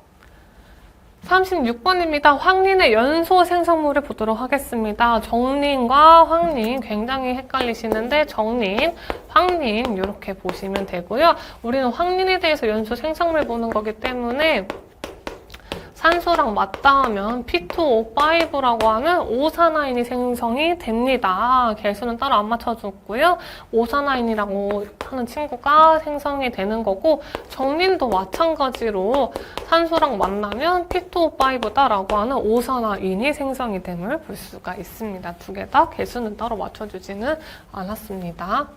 36번입니다. 황린의 연소 생성물을 보도록 하겠습니다. 정린과 황린 굉장히 헷갈리시는데 정린, 황린 이렇게 보시면 되고요. 우리는 황린에 대해서 연소 생성물 보는 거기 때문에 산소랑 맞닿으면 P2O5라고 하는 오산화인이 생성이 됩니다. 개수는 따로 안 맞춰줬고요. 오산화인이라고 하는 친구가 생성이 되는 거고, 정린도 마찬가지로 산소랑 만나면 P2O5다라고 하는 오산화인이 생성이 됨을 볼 수가 있습니다. 2개 다 개수는 따로 맞춰주지는 않았습니다.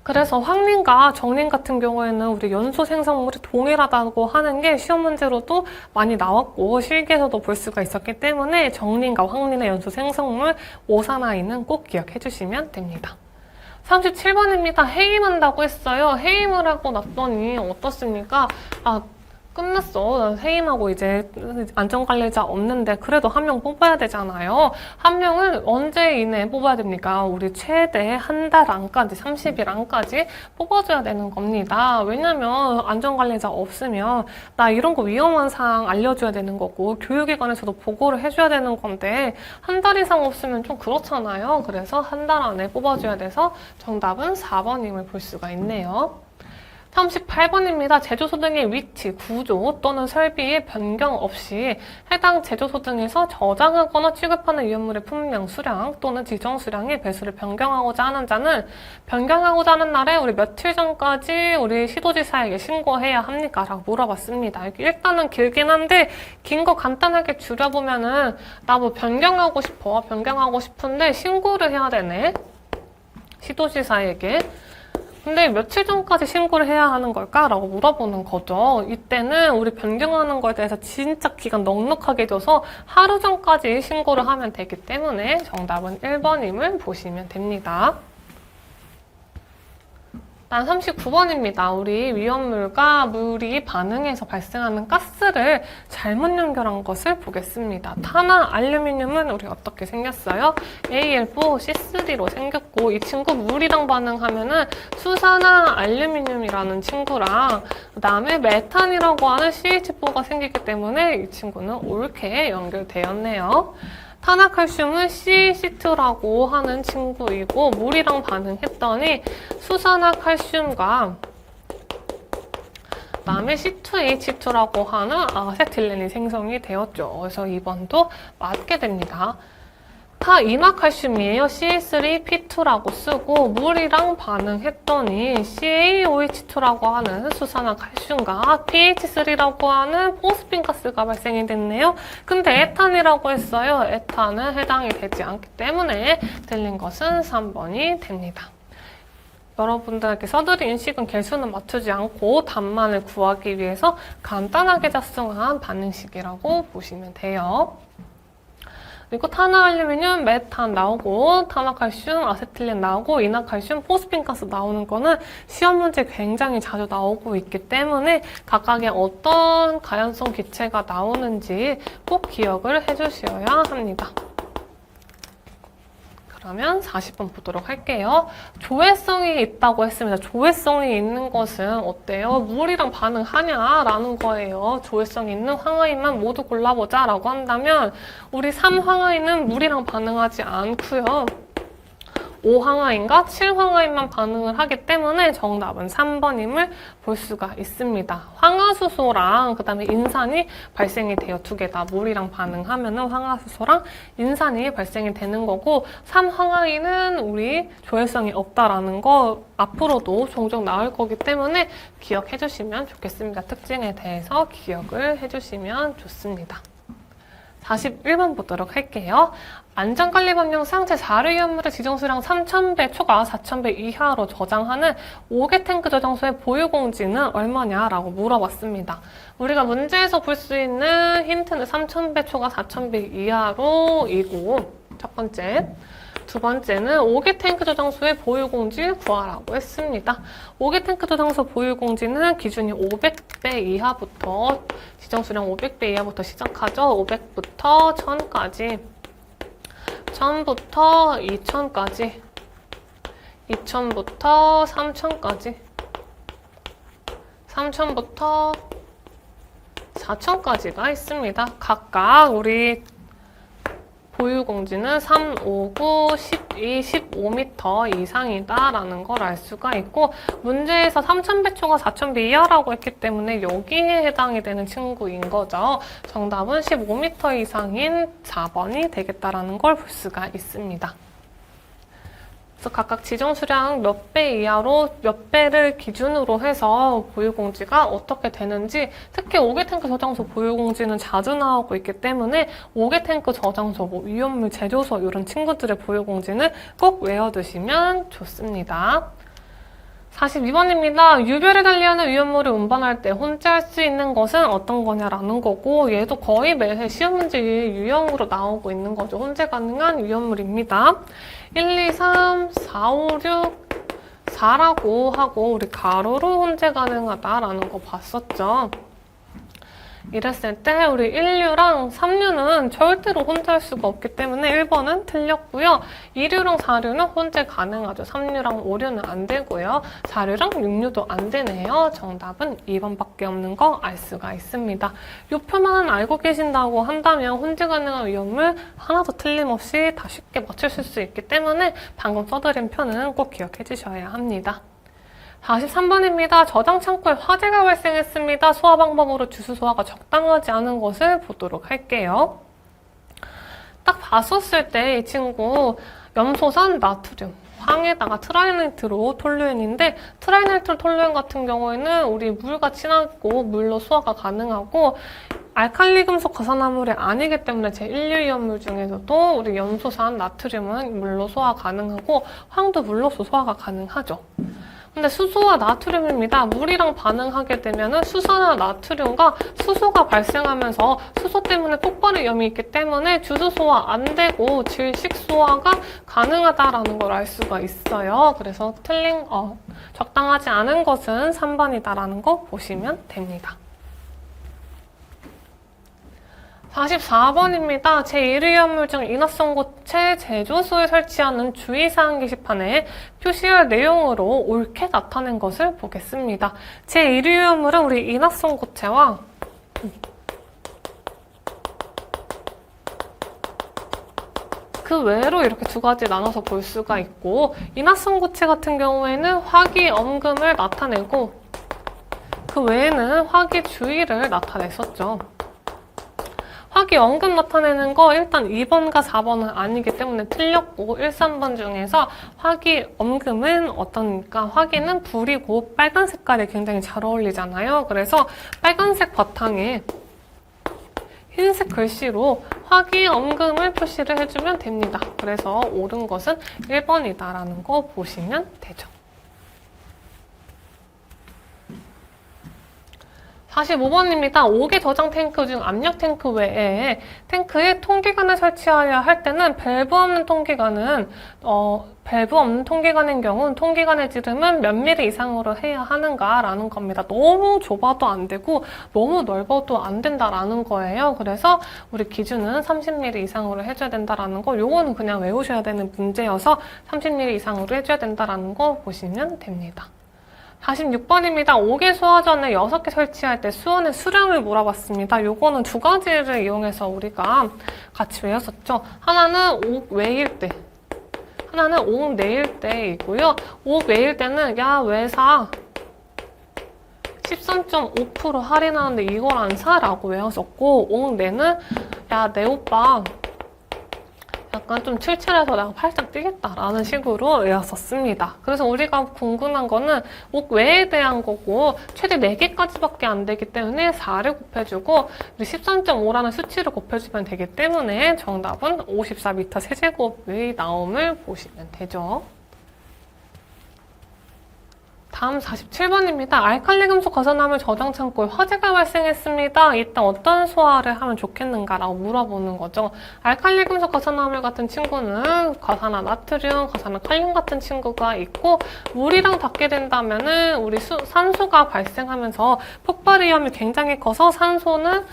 그래서 황린과 정린 같은 경우에는 우리 연소 생성물이 동일하다고 하는 게 시험 문제로도 많이 나왔고 실기에서도 볼 수가 있었기 때문에 정린과 황린의 연소 생성물 오산화인은 꼭 기억해 주시면 됩니다. 37번입니다. 해임한다고 했어요. 해임을 하고 났더니 어떻습니까? 끝났어. 해임하고 이제 안전관리자 없는데 그래도 한 명 뽑아야 되잖아요. 한 명을 언제 이내에 뽑아야 됩니까? 우리 최대 한 달 안까지, 30일 안까지 뽑아줘야 되는 겁니다. 왜냐면 안전관리자 없으면 나 이런 거 위험한 사항 알려줘야 되는 거고 교육기관에서도 보고를 해줘야 되는 건데 한 달 이상 없으면 좀 그렇잖아요. 그래서 한 달 안에 뽑아줘야 돼서 정답은 4번임을 볼 수가 있네요. 38번입니다. 제조소 등의 위치, 구조 또는 설비의 변경 없이 해당 제조소 등에서 저장하거나 취급하는 위험물의 품명, 수량 또는 지정 수량의 배수를 변경하고자 하는 자는 변경하고자 하는 날에 우리 며칠 전까지 우리 시도지사에게 신고해야 합니까? 라고 물어봤습니다. 일단은 길긴 한데 긴 거 간단하게 줄여보면은 나 뭐 변경하고 싶은데 신고를 해야 되네. 시도지사에게. 근데 며칠 전까지 신고를 해야 하는 걸까? 라고 물어보는 거죠. 이때는 우리 변경하는 거에 대해서 진짜 기간 넉넉하게 줘서 하루 전까지 신고를 하면 되기 때문에 정답은 1번임을 보시면 됩니다. 단 39번입니다. 우리 위험물과 물이 반응해서 발생하는 가스를 잘못 연결한 것을 보겠습니다. 탄화 알루미늄은 우리 어떻게 생겼어요? Al4C3로 생겼고 이 친구 물이랑 반응하면은 수산화 알루미늄이라는 친구랑 그 다음에 메탄이라고 하는 CH4가 생기기 때문에 이 친구는 옳게 연결되었네요. 탄화칼슘은 CC2라고 하는 친구이고 물이랑 반응했더니 수산화칼슘과 그다음에 C2H2라고 하는 아세틸렌이 생성이 되었죠. 그래서 2번도 맞게 됩니다. 이나칼슘이에요. C3P2라고 쓰고 물이랑 반응했더니 CaOH2라고 하는 수산화칼슘과 pH3라고 하는 포스핀가스가 발생이 됐네요. 근데 에탄이라고 했어요. 에탄은 해당이 되지 않기 때문에 틀린 것은 3번이 됩니다. 여러분들에게 써드린 식은 개수는 맞추지 않고 답만을 구하기 위해서 간단하게 작성한 반응식이라고 보시면 돼요. 그리고 탄화알루미늄, 메탄 나오고 탄화칼슘, 아세틸렌 나오고 이나칼슘, 포스핀가스 나오는 거는 시험 문제 굉장히 자주 나오고 있기 때문에 각각의 어떤 가연성 기체가 나오는지 꼭 기억을 해주셔야 합니다. 그러면 40번 보도록 할게요. 조회성이 있다고 했습니다. 조회성이 있는 것은 어때요? 물이랑 반응하냐라는 거예요. 조회성 있는 황화인만 모두 골라보자 라고 한다면 우리 3황화인은 물이랑 반응하지 않고요. 5황화인과 7황화인만 반응을 하기 때문에 정답은 3번임을 볼 수가 있습니다. 황화수소랑 그 다음에 인산이 발생이 돼요. 두 개 다 물이랑 반응하면은 황화수소랑 인산이 발생이 되는 거고 3황화인은 우리 조회성이 없다라는 거 앞으로도 종종 나올 거기 때문에 기억해 주시면 좋겠습니다. 특징에 대해서 기억을 해주시면 좋습니다. 41번 보도록 할게요. 안전관리법령상 제4류위험물의 지정수량 3,000배 초과 4,000배 이하로 저장하는 5개 탱크 저장소의 보유공지는 얼마냐라고 물어봤습니다. 우리가 문제에서 볼 수 있는 힌트는 3,000배 초과 4,000배 이하로이고 첫 번째. 두 번째는 5개 탱크 저장소의 보유공지 구하라고 했습니다. 5개 탱크 저장소 보유공지는 기준이 500배 이하부터 지정수량 500배 이하부터 시작하죠. 500부터 1000까지 1000부터 2000까지 2000부터 3000까지 3000부터 4000까지가 있습니다. 각각 우리 보유공지는 3, 5, 9, 12, 15m 이상이다라는 걸 알 수가 있고 문제에서 3,000배 초과 4,000배 이하라고 했기 때문에 여기에 해당이 되는 친구인 거죠. 정답은 15m 이상인 4번이 되겠다라는 걸 볼 수가 있습니다. 그래서 각각 지정수량 몇 배 이하로 몇 배를 기준으로 해서 보유공지가 어떻게 되는지 특히 5개 탱크 저장소 보유공지는 자주 나오고 있기 때문에 5개 탱크 저장소, 위험물 제조소 이런 친구들의 보유공지는 꼭 외워두시면 좋습니다. 42번입니다. 유별에 달리하는 위험물을 운반할 때 혼재할 수 있는 것은 어떤 거냐라는 거고 얘도 거의 매해 시험 문제 유형으로 나오고 있는 거죠. 혼재 가능한 위험물입니다. 1, 2, 3, 4, 5, 6, 4라고 하고 우리 가로로 혼재 가능하다라는 거 봤었죠. 이랬을 때 우리 1류랑 3류는 절대로 혼재할 수가 없기 때문에 1번은 틀렸고요. 2류랑 4류는 혼재 가능하죠. 3류랑 5류는 안 되고요. 4류랑 6류도 안 되네요. 정답은 2번밖에 없는 거 알 수가 있습니다. 이 표만 알고 계신다고 한다면 혼재 가능한 위험물 하나도 틀림없이 다 쉽게 맞추실 수 있기 때문에 방금 써드린 표는 꼭 기억해 주셔야 합니다. 43번입니다. 저장 창고에 화재가 발생했습니다. 소화 방법으로 주수 소화가 적당하지 않은 것을 보도록 할게요. 딱 봤었을 때 이 친구 염소산 나트륨 황에다가 트라이나이트로 톨루엔인데 트라이나이트로 톨루엔 같은 경우에는 우리 물과 친하고 물로 소화가 가능하고 알칼리 금속 가산화물이 아니기 때문에 제1류 위험물 중에서도 우리 염소산 나트륨은 물로 소화 가능하고 황도 물로서 소화가 가능하죠. 근데 수소와 나트륨입니다. 물이랑 반응하게 되면 수소나 나트륨과 수소가 발생하면서 수소 때문에 폭발의 위험이 있기 때문에 주수 소화 안 되고 질식 소화가 가능하다라는 걸 알 수가 있어요. 그래서 적당하지 않은 것은 3번이다라는 거 보시면 됩니다. 44번입니다. 제1위험물 중 인화성 고체 제조소에 설치하는 주의사항 게시판에 표시할 내용으로 옳게 나타낸 것을 보겠습니다. 제1위험물은 우리 인화성 고체와 그 외로 이렇게 두 가지 나눠서 볼 수가 있고, 인화성고체 같은 경우에는 화기엄금을 나타내고 그 외에는 화기주의를 나타냈었죠. 화기엄금 나타내는 거 일단 2번과 4번은 아니기 때문에 틀렸고 1, 3번 중에서 화기엄금은 어떠니까 화기는 불이고 빨간 색깔이 굉장히 잘 어울리잖아요. 그래서 빨간색 바탕에 흰색 글씨로 화기엄금을 표시를 해주면 됩니다. 그래서 옳은 것은 1번이다라는 거 보시면 되죠. 45번입니다. 5개 저장 탱크 중 압력 탱크 외에 탱크에 통기관을 설치하여 할 때는 밸브 없는 통기관인 경우는 통기관의 지름은 몇 미리 이상으로 해야 하는가라는 겁니다. 너무 좁아도 안 되고 너무 넓어도 안 된다라는 거예요. 그래서 우리 기준은 30mm 이상으로 해줘야 된다라는 거, 요거는 그냥 외우셔야 되는 문제여서 30mm 이상으로 해줘야 된다라는 거 보시면 됩니다. 46번입니다. 5개 수화전을 6개 설치할 때 수원의 수량을 물어봤습니다. 요거는 두 가지를 이용해서 우리가 같이 외웠었죠. 하나는 옥 외일 때, 하나는 옥 내일 때이고요. 옥 외일 때는 야 왜 사? 13.5% 할인하는데 이걸 안 사? 라고 외웠었고, 옥 내는 야 내 오빠 약간 좀 칠칠해서 내가 팔짝 뛰겠다라는 식으로 외웠었습니다. 그래서 우리가 궁금한 거는 옥 외에 대한 거고 최대 4개까지밖에 안 되기 때문에 4를 곱해주고 13.5라는 수치를 곱해주면 되기 때문에 정답은 54m 세제곱의 나옴을 보시면 되죠. 다음 47번입니다. 알칼리 금속 가산화물 저장 창고에 화재가 발생했습니다. 이때 어떤 소화를 하면 좋겠는가라고 물어보는 거죠. 알칼리 금속 가산화물 같은 친구는 가산화 나트륨, 가산화 칼륨 같은 친구가 있고, 물이랑 닿게 된다면은 우리 산소가 발생하면서 폭발 위험이 굉장히 커서 산소는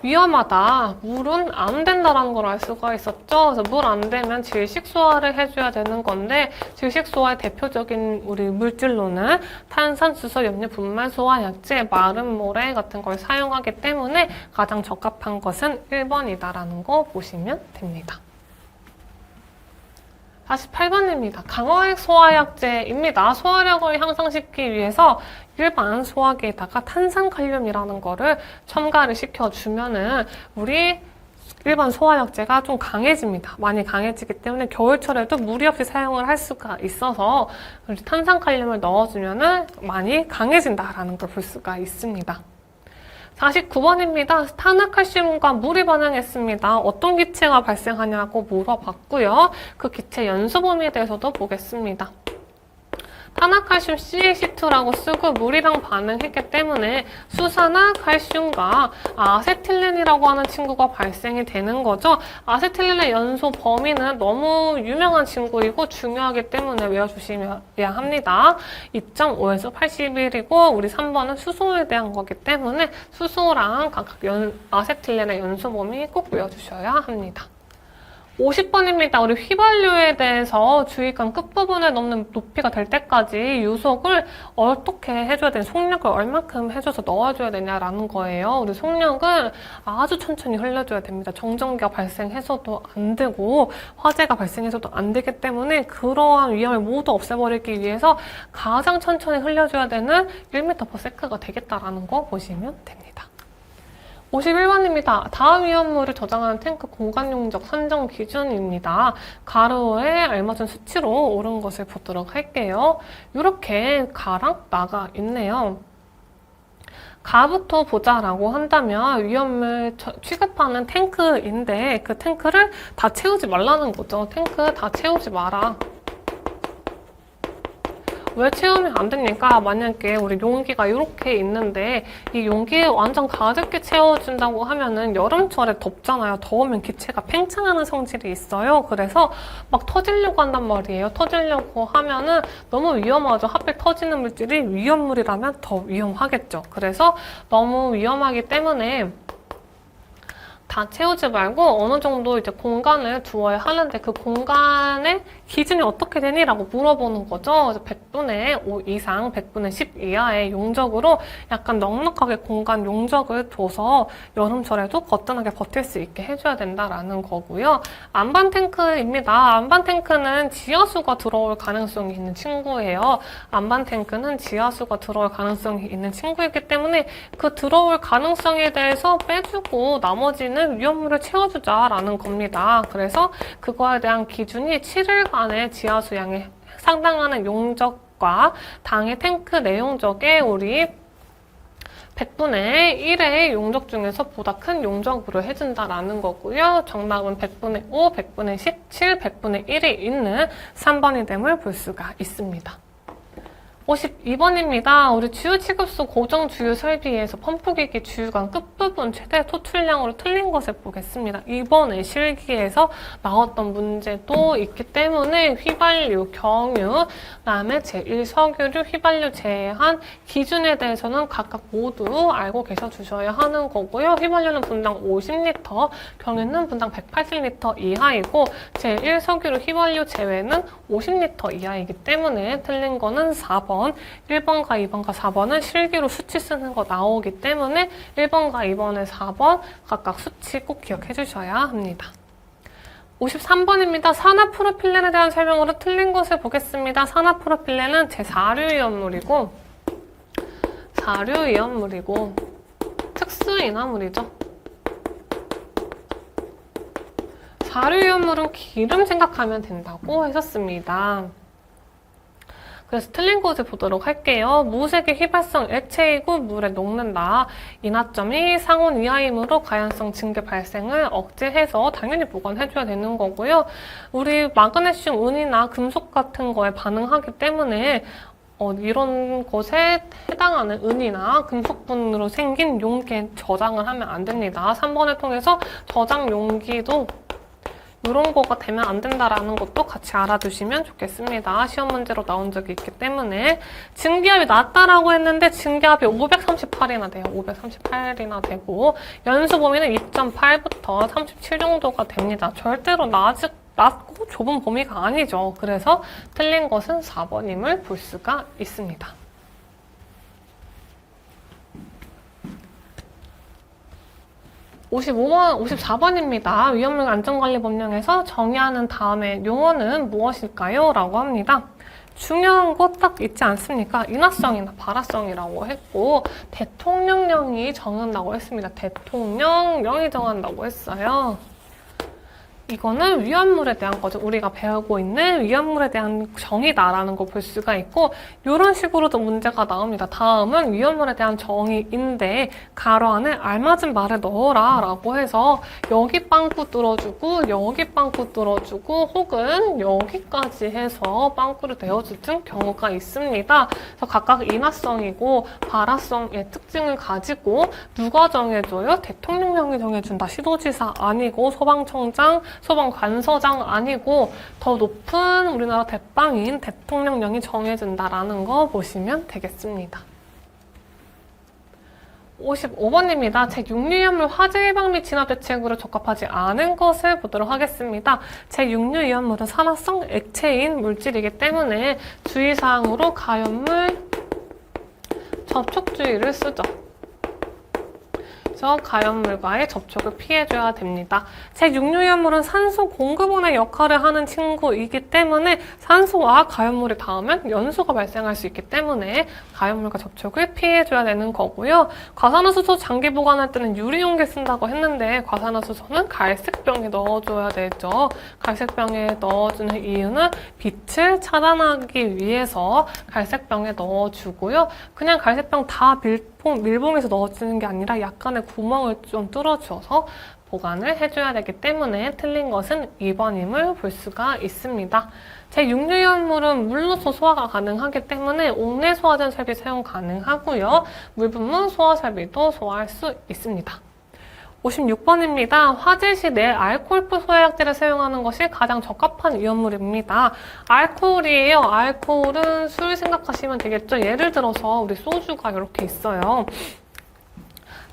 위험하다, 물은 안 된다라는 걸 알 수가 있었죠. 그래서 물 안 되면 질식 소화를 해줘야 되는 건데, 질식 소화의 대표적인 우리 물질로는 탄산, 수소, 염료, 분말 소화 약제, 마른 모래 같은 걸 사용하기 때문에 가장 적합한 것은 1번이다라는 거 보시면 됩니다. 48번입니다. 강화액 소화약제입니다. 소화력을 향상시키기 위해서 일반 소화기에다가 탄산칼륨이라는 거를 첨가를 시켜주면은 우리 일반 소화약제가 좀 강해집니다. 많이 강해지기 때문에 겨울철에도 무리 없이 사용을 할 수가 있어서 탄산칼륨을 넣어주면은 많이 강해진다라는 걸 볼 수가 있습니다. 49번입니다. 탄화칼슘과 물이 반응했습니다. 어떤 기체가 발생하냐고 물어봤고요. 그 기체 연소 범위에 대해서도 보겠습니다. 탄화칼슘 CaC2라고 쓰고 물이랑 반응했기 때문에 수산화 칼슘과 아세틸렌이라고 하는 친구가 발생이 되는 거죠. 아세틸렌의 연소 범위는 너무 유명한 친구이고 중요하기 때문에 외워주셔야 합니다. 2.5에서 81이고 우리 3번은 수소에 대한 거기 때문에 수소랑 각각 아세틸렌의 연소 범위 꼭 외워주셔야 합니다. 50번입니다. 우리 휘발유에 대해서 주의관 끝부분에 넣는 높이가 될 때까지 유속을 어떻게 해줘야 되냐, 속력을 얼만큼 해줘서 넣어줘야 되냐라는 거예요. 우리 속력을 아주 천천히 흘려줘야 됩니다. 정전기가 발생해서도 안 되고 화재가 발생해서도 안 되기 때문에 그러한 위험을 모두 없애버리기 위해서 가장 천천히 흘려줘야 되는 1m/s가 되겠다라는 거 보시면 됩니다. 51번입니다. 다음 위험물을 저장하는 탱크 공간 용적 산정 기준입니다. 가로에 알맞은 수치로 옳은 것을 보도록 할게요. 이렇게 가랑 나가 있네요. 가부터 보자라고 한다면 위험물 취급하는 탱크인데 그 탱크를 다 채우지 말라는 거죠. 탱크 다 채우지 마라. 왜 채우면 안 됩니까? 만약에 우리 용기가 이렇게 있는데 이 용기에 완전 가득히 채워준다고 하면은 여름철에 덥잖아요. 더우면 기체가 팽창하는 성질이 있어요. 그래서 막 터지려고 한단 말이에요. 터지려고 하면은 너무 위험하죠. 하필 터지는 물질이 위험물이라면 더 위험하겠죠. 그래서 너무 위험하기 때문에 다 채우지 말고 어느 정도 이제 공간을 두어야 하는데 그 공간의 기준이 어떻게 되니? 라고 물어보는 거죠. 그래서 100분의 5 이상, 100분의 10 이하의 용적으로 약간 넉넉하게 공간 용적을 둬서 여름철에도 거뜬하게 버틸 수 있게 해줘야 된다라는 거고요. 안반 탱크입니다. 안반 탱크는 지하수가 들어올 가능성이 있는 친구예요. 안반 탱크는 지하수가 들어올 가능성이 있는 친구이기 때문에 그 들어올 가능성에 대해서 빼주고 나머지는 위험물을 채워주자라는 겁니다. 그래서 그거에 대한 기준이 7일간의 지하수량에 상당하는 용적과 당의 탱크 내용적에 우리 100분의 1의 용적 중에서 보다 큰 용적으로 해준다라는 거고요. 정답은 100분의 5, 100분의 10, 7, 100분의 1이 있는 3번이 됨을 볼 수가 있습니다. 52번입니다. 우리 주유 취급소 고정 주유 설비에서 펌프기기 주유관 끝부분 최대 토출량으로 틀린 것을 보겠습니다. 이번에 실기에서 나왔던 문제도 있기 때문에 휘발유, 경유, 그다음에 제1석유류 휘발유 제한 기준에 대해서는 각각 모두 알고 계셔 주셔야 하는 거고요. 휘발유는 분당 50리터, 경유는 분당 180리터 이하이고 제1석유류 휘발유 제외는 50리터 이하이기 때문에 틀린 거는 4번. 1번과 2번과 4번은 실기로 수치 쓰는 거 나오기 때문에 1번과 2번에 4번 각각 수치 꼭 기억해 주셔야 합니다. 53번입니다. 산화프로필렌에 대한 설명으로 틀린 것을 보겠습니다. 산화프로필렌은 제4류위험물이고 특수인화물이죠. 4류위험물은 기름 생각하면 된다고 했었습니다. 그래서 틀린 것을 보도록 할게요. 무색의 휘발성 액체이고 물에 녹는다. 인하점이 상온 이하이므로 가연성 징계 발생을 억제해서 당연히 보관해줘야 되는 거고요. 우리 마그네슘, 은이나 금속 같은 거에 반응하기 때문에 이런 것에 해당하는 은이나 금속분으로 생긴 용기에 저장을 하면 안 됩니다. 3번을 통해서 저장 용기도 이런 거가 되면 안 된다라는 것도 같이 알아두시면 좋겠습니다. 시험 문제로 나온 적이 있기 때문에. 증기압이 낮다라고 했는데 증기압이 538이나 돼요. 538이나 되고 연수 범위는 2.8부터 37 정도가 됩니다. 절대로 낮고 좁은 범위가 아니죠. 그래서 틀린 것은 4번임을 볼 수가 있습니다. 54번입니다. 위험물 안전관리법령에서 정의하는 다음에 용어는 무엇일까요? 라고 합니다. 중요한 거 딱 있지 않습니까? 인화성이나 발화성이라고 했고 대통령령이 정한다고 했습니다. 대통령령이 정한다고 했어요. 이거는 위험물에 대한 거죠. 우리가 배우고 있는 위험물에 대한 정의다라는 걸 볼 수가 있고 이런 식으로도 문제가 나옵니다. 다음은 위험물에 대한 정의인데 가로 안에 알맞은 말을 넣어라 라고 해서 여기 빵꾸 뚫어주고 여기 빵꾸 뚫어주고 혹은 여기까지 해서 빵꾸를 내어주는 경우가 있습니다. 그래서 각각 인화성이고 발화성의 특징을 가지고 누가 정해줘요? 대통령령이 정해준다. 시도지사 아니고 소방청장, 소방관서장 아니고 더 높은 우리나라 대빵인 대통령령이 정해준다라는 거 보시면 되겠습니다. 55번입니다. 제6류위험물 화재 예방 및 진화 대책으로 적합하지 않은 것을 보도록 하겠습니다. 제6류위험물은 산화성 액체인 물질이기 때문에 주의사항으로 가연물 접촉주의를 쓰죠. 가연물과의 접촉을 피해줘야 됩니다. 제6류위험물은 산소 공급원의 역할을 하는 친구이기 때문에 산소와 가연물이 닿으면 연소가 발생할 수 있기 때문에 가연물과 접촉을 피해줘야 되는 거고요. 과산화수소 장기 보관할 때는 유리용기 쓴다고 했는데 과산화수소는 갈색병에 넣어줘야 되죠. 갈색병에 넣어주는 이유는 빛을 차단하기 위해서 갈색병에 넣어주고요. 그냥 갈색병 다 밀봉해서 넣어주는 게 아니라 약간의 구멍을 좀 뚫어줘서 보관을 해줘야 되기 때문에 틀린 것은 2번임을 볼 수가 있습니다. 제6류위험물은 물로서 소화가 가능하기 때문에 옥내 소화전 설비 사용 가능하고요. 물분무 소화 설비도 소화할 수 있습니다. 56번입니다. 화재 시 내 알코올포 소화약제를 사용하는 것이 가장 적합한 위험물입니다. 알코올이에요. 알코올은 술 생각하시면 되겠죠. 예를 들어서 우리 소주가 이렇게 있어요.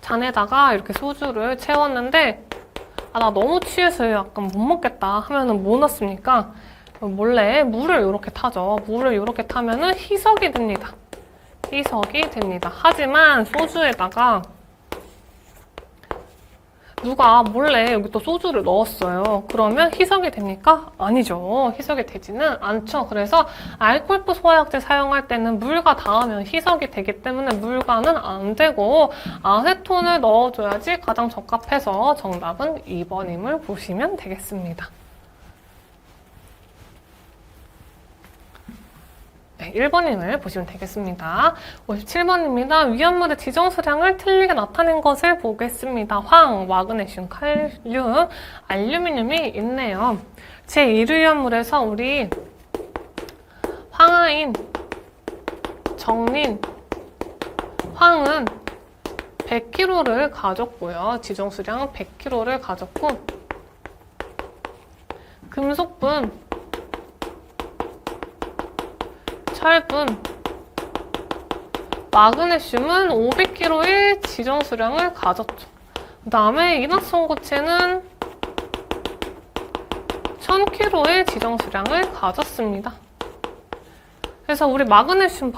잔에다가 이렇게 소주를 채웠는데 아, 나 너무 취해서 약간 못 먹겠다 하면은 뭐 넣습니까? 몰래 물을 이렇게 타죠. 물을 이렇게 타면은 희석이 됩니다. 희석이 됩니다. 하지만 소주에다가 누가 몰래 여기 또 소주를 넣었어요. 그러면 희석이 됩니까? 아니죠. 희석이 되지는 않죠. 그래서 알코올포 소화약제 사용할 때는 물과 닿으면 희석이 되기 때문에 물과는 안 되고 아세톤을 넣어줘야지 가장 적합해서 정답은 2번임을 보시면 되겠습니다. 네, 1번임을 보시면 되겠습니다. 57번입니다. 위험물의 지정수량을 틀리게 나타낸 것을 보겠습니다. 황, 마그네슘, 칼륨, 알루미늄이 있네요. 제1위험물에서 우리 황화인, 정린, 황은 100kg를 가졌고요. 지정수량은 100kg를 가졌고 금속분, 철분, 마그네슘은 500kg의 지정수량을 가졌죠. 그 다음에 인화성고체는 1000kg의 지정수량을 가졌습니다. 그래서 우리 마그네슘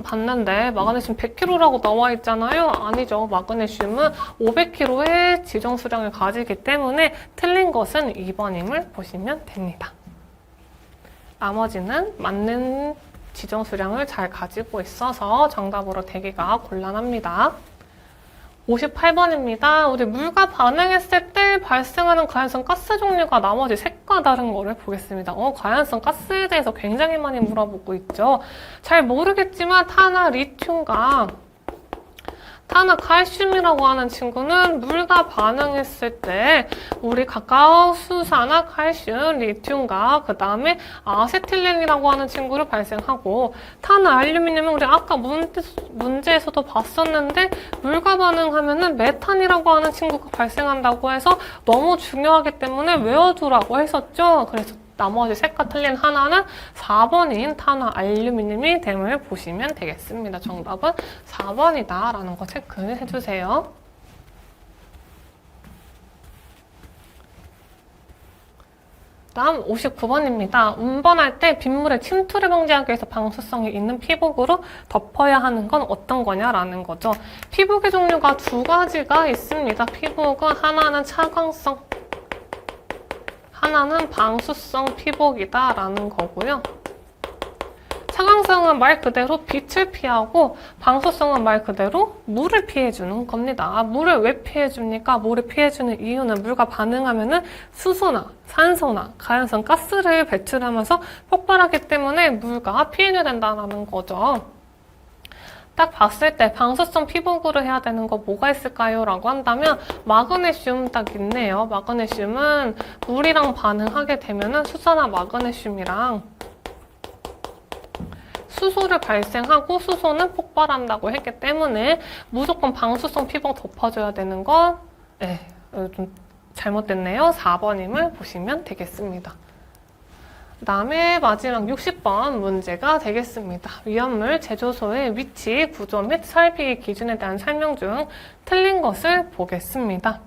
봤는데 마그네슘 100kg라고 나와 있잖아요. 아니죠. 마그네슘은 500kg의 지정수량을 가지기 때문에 틀린 것은 2번임을 보시면 됩니다. 나머지는 맞는 지정수량을 잘 가지고 있어서 정답으로 되기가 곤란합니다. 58번입니다. 우리 물과 반응했을 때 발생하는 가연성 가스 종류가 나머지 색과 다른 거를 보겠습니다. 가연성 가스에 대해서 굉장히 많이 물어보고 있죠. 잘 모르겠지만 탄화 리튬과 탄화 칼슘이라고 하는 친구는 물과 반응했을 때 우리 카카오수산화 칼슘, 리튬과 그 다음에 아세틸렌이라고 하는 친구를 발생하고 탄화 알루미늄은 우리 아까 문제에서도 봤었는데 물과 반응하면은 메탄이라고 하는 친구가 발생한다고 해서 너무 중요하기 때문에 외워두라고 했었죠. 그래서 나머지 색과 틀린 하나는 4번인 탄화 알루미늄이 됨을 보시면 되겠습니다. 정답은 4번이다 라는 거 체크해 주세요. 다음 59번입니다. 운반할 때 빗물의 침투를 방지하기 위해서 방수성이 있는 피복으로 덮어야 하는 건 어떤 거냐라는 거죠. 피복의 종류가 두 가지가 있습니다. 피복은 하나는 차광성, 하나는 방수성 피복이다 라는 거고요. 차광성은 말 그대로 빛을 피하고 방수성은 말 그대로 물을 피해주는 겁니다. 물을 왜 피해줍니까? 물을 피해주는 이유는 물과 반응하면은 수소나 산소나 가연성 가스를 배출하면서 폭발하기 때문에 물과 피해야 된다는 거죠. 딱 봤을 때 방수성 피복으로 해야 되는 거 뭐가 있을까요? 라고 한다면 마그네슘 딱 있네요. 마그네슘은 물이랑 반응하게 되면은 수소나 마그네슘이랑 수소를 발생하고 수소는 폭발한다고 했기 때문에 무조건 방수성 피복 덮어줘야 되는 건 좀 잘못됐네요. 4번임을 보시면 되겠습니다. 그 다음에 마지막 60번 문제가 되겠습니다. 위험물 제조소의 위치, 구조 및 설비 기준에 대한 설명 중 틀린 것을 보겠습니다.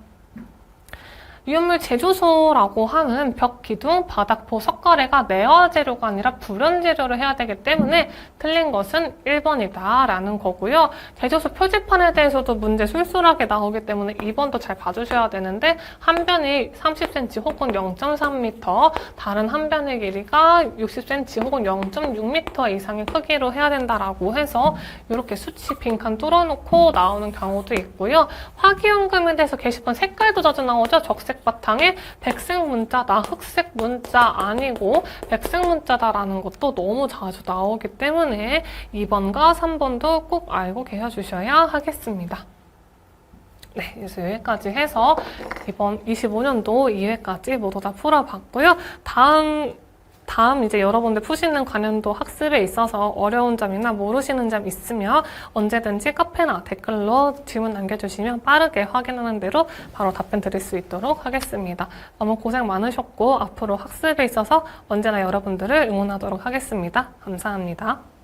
위험물 제조소라고 하는 벽, 기둥, 바닥포, 석가래가 내화 재료가 아니라 불연 재료를 해야 되기 때문에 틀린 것은 1번이다 라는 거고요. 제조소 표지판에 대해서도 문제 술술하게 나오기 때문에 2번도 잘 봐주셔야 되는데 한 변이 30cm 혹은 0.3m, 다른 한 변의 길이가 60cm 혹은 0.6m 이상의 크기로 해야 된다라고 해서 이렇게 수치 빈칸 뚫어놓고 나오는 경우도 있고요. 화기연금에 대해서 게시판 색깔도 자주 나오죠. 적색 바탕에 백색 문자다, 흑색 문자 아니고 백색 문자다라는 것도 너무 자주 나오기 때문에 2번과 3번도 꼭 알고 계셔주셔야 하겠습니다. 네, 그래서 여기까지 해서 이번 25년도 2회까지 모두 다 풀어봤고요. 다음 이제 여러분들 푸시는 관련도 학습에 있어서 어려운 점이나 모르시는 점 있으면 언제든지 카페나 댓글로 질문 남겨주시면 빠르게 확인하는 대로 바로 답변 드릴 수 있도록 하겠습니다. 너무 고생 많으셨고 앞으로 학습에 있어서 언제나 여러분들을 응원하도록 하겠습니다. 감사합니다.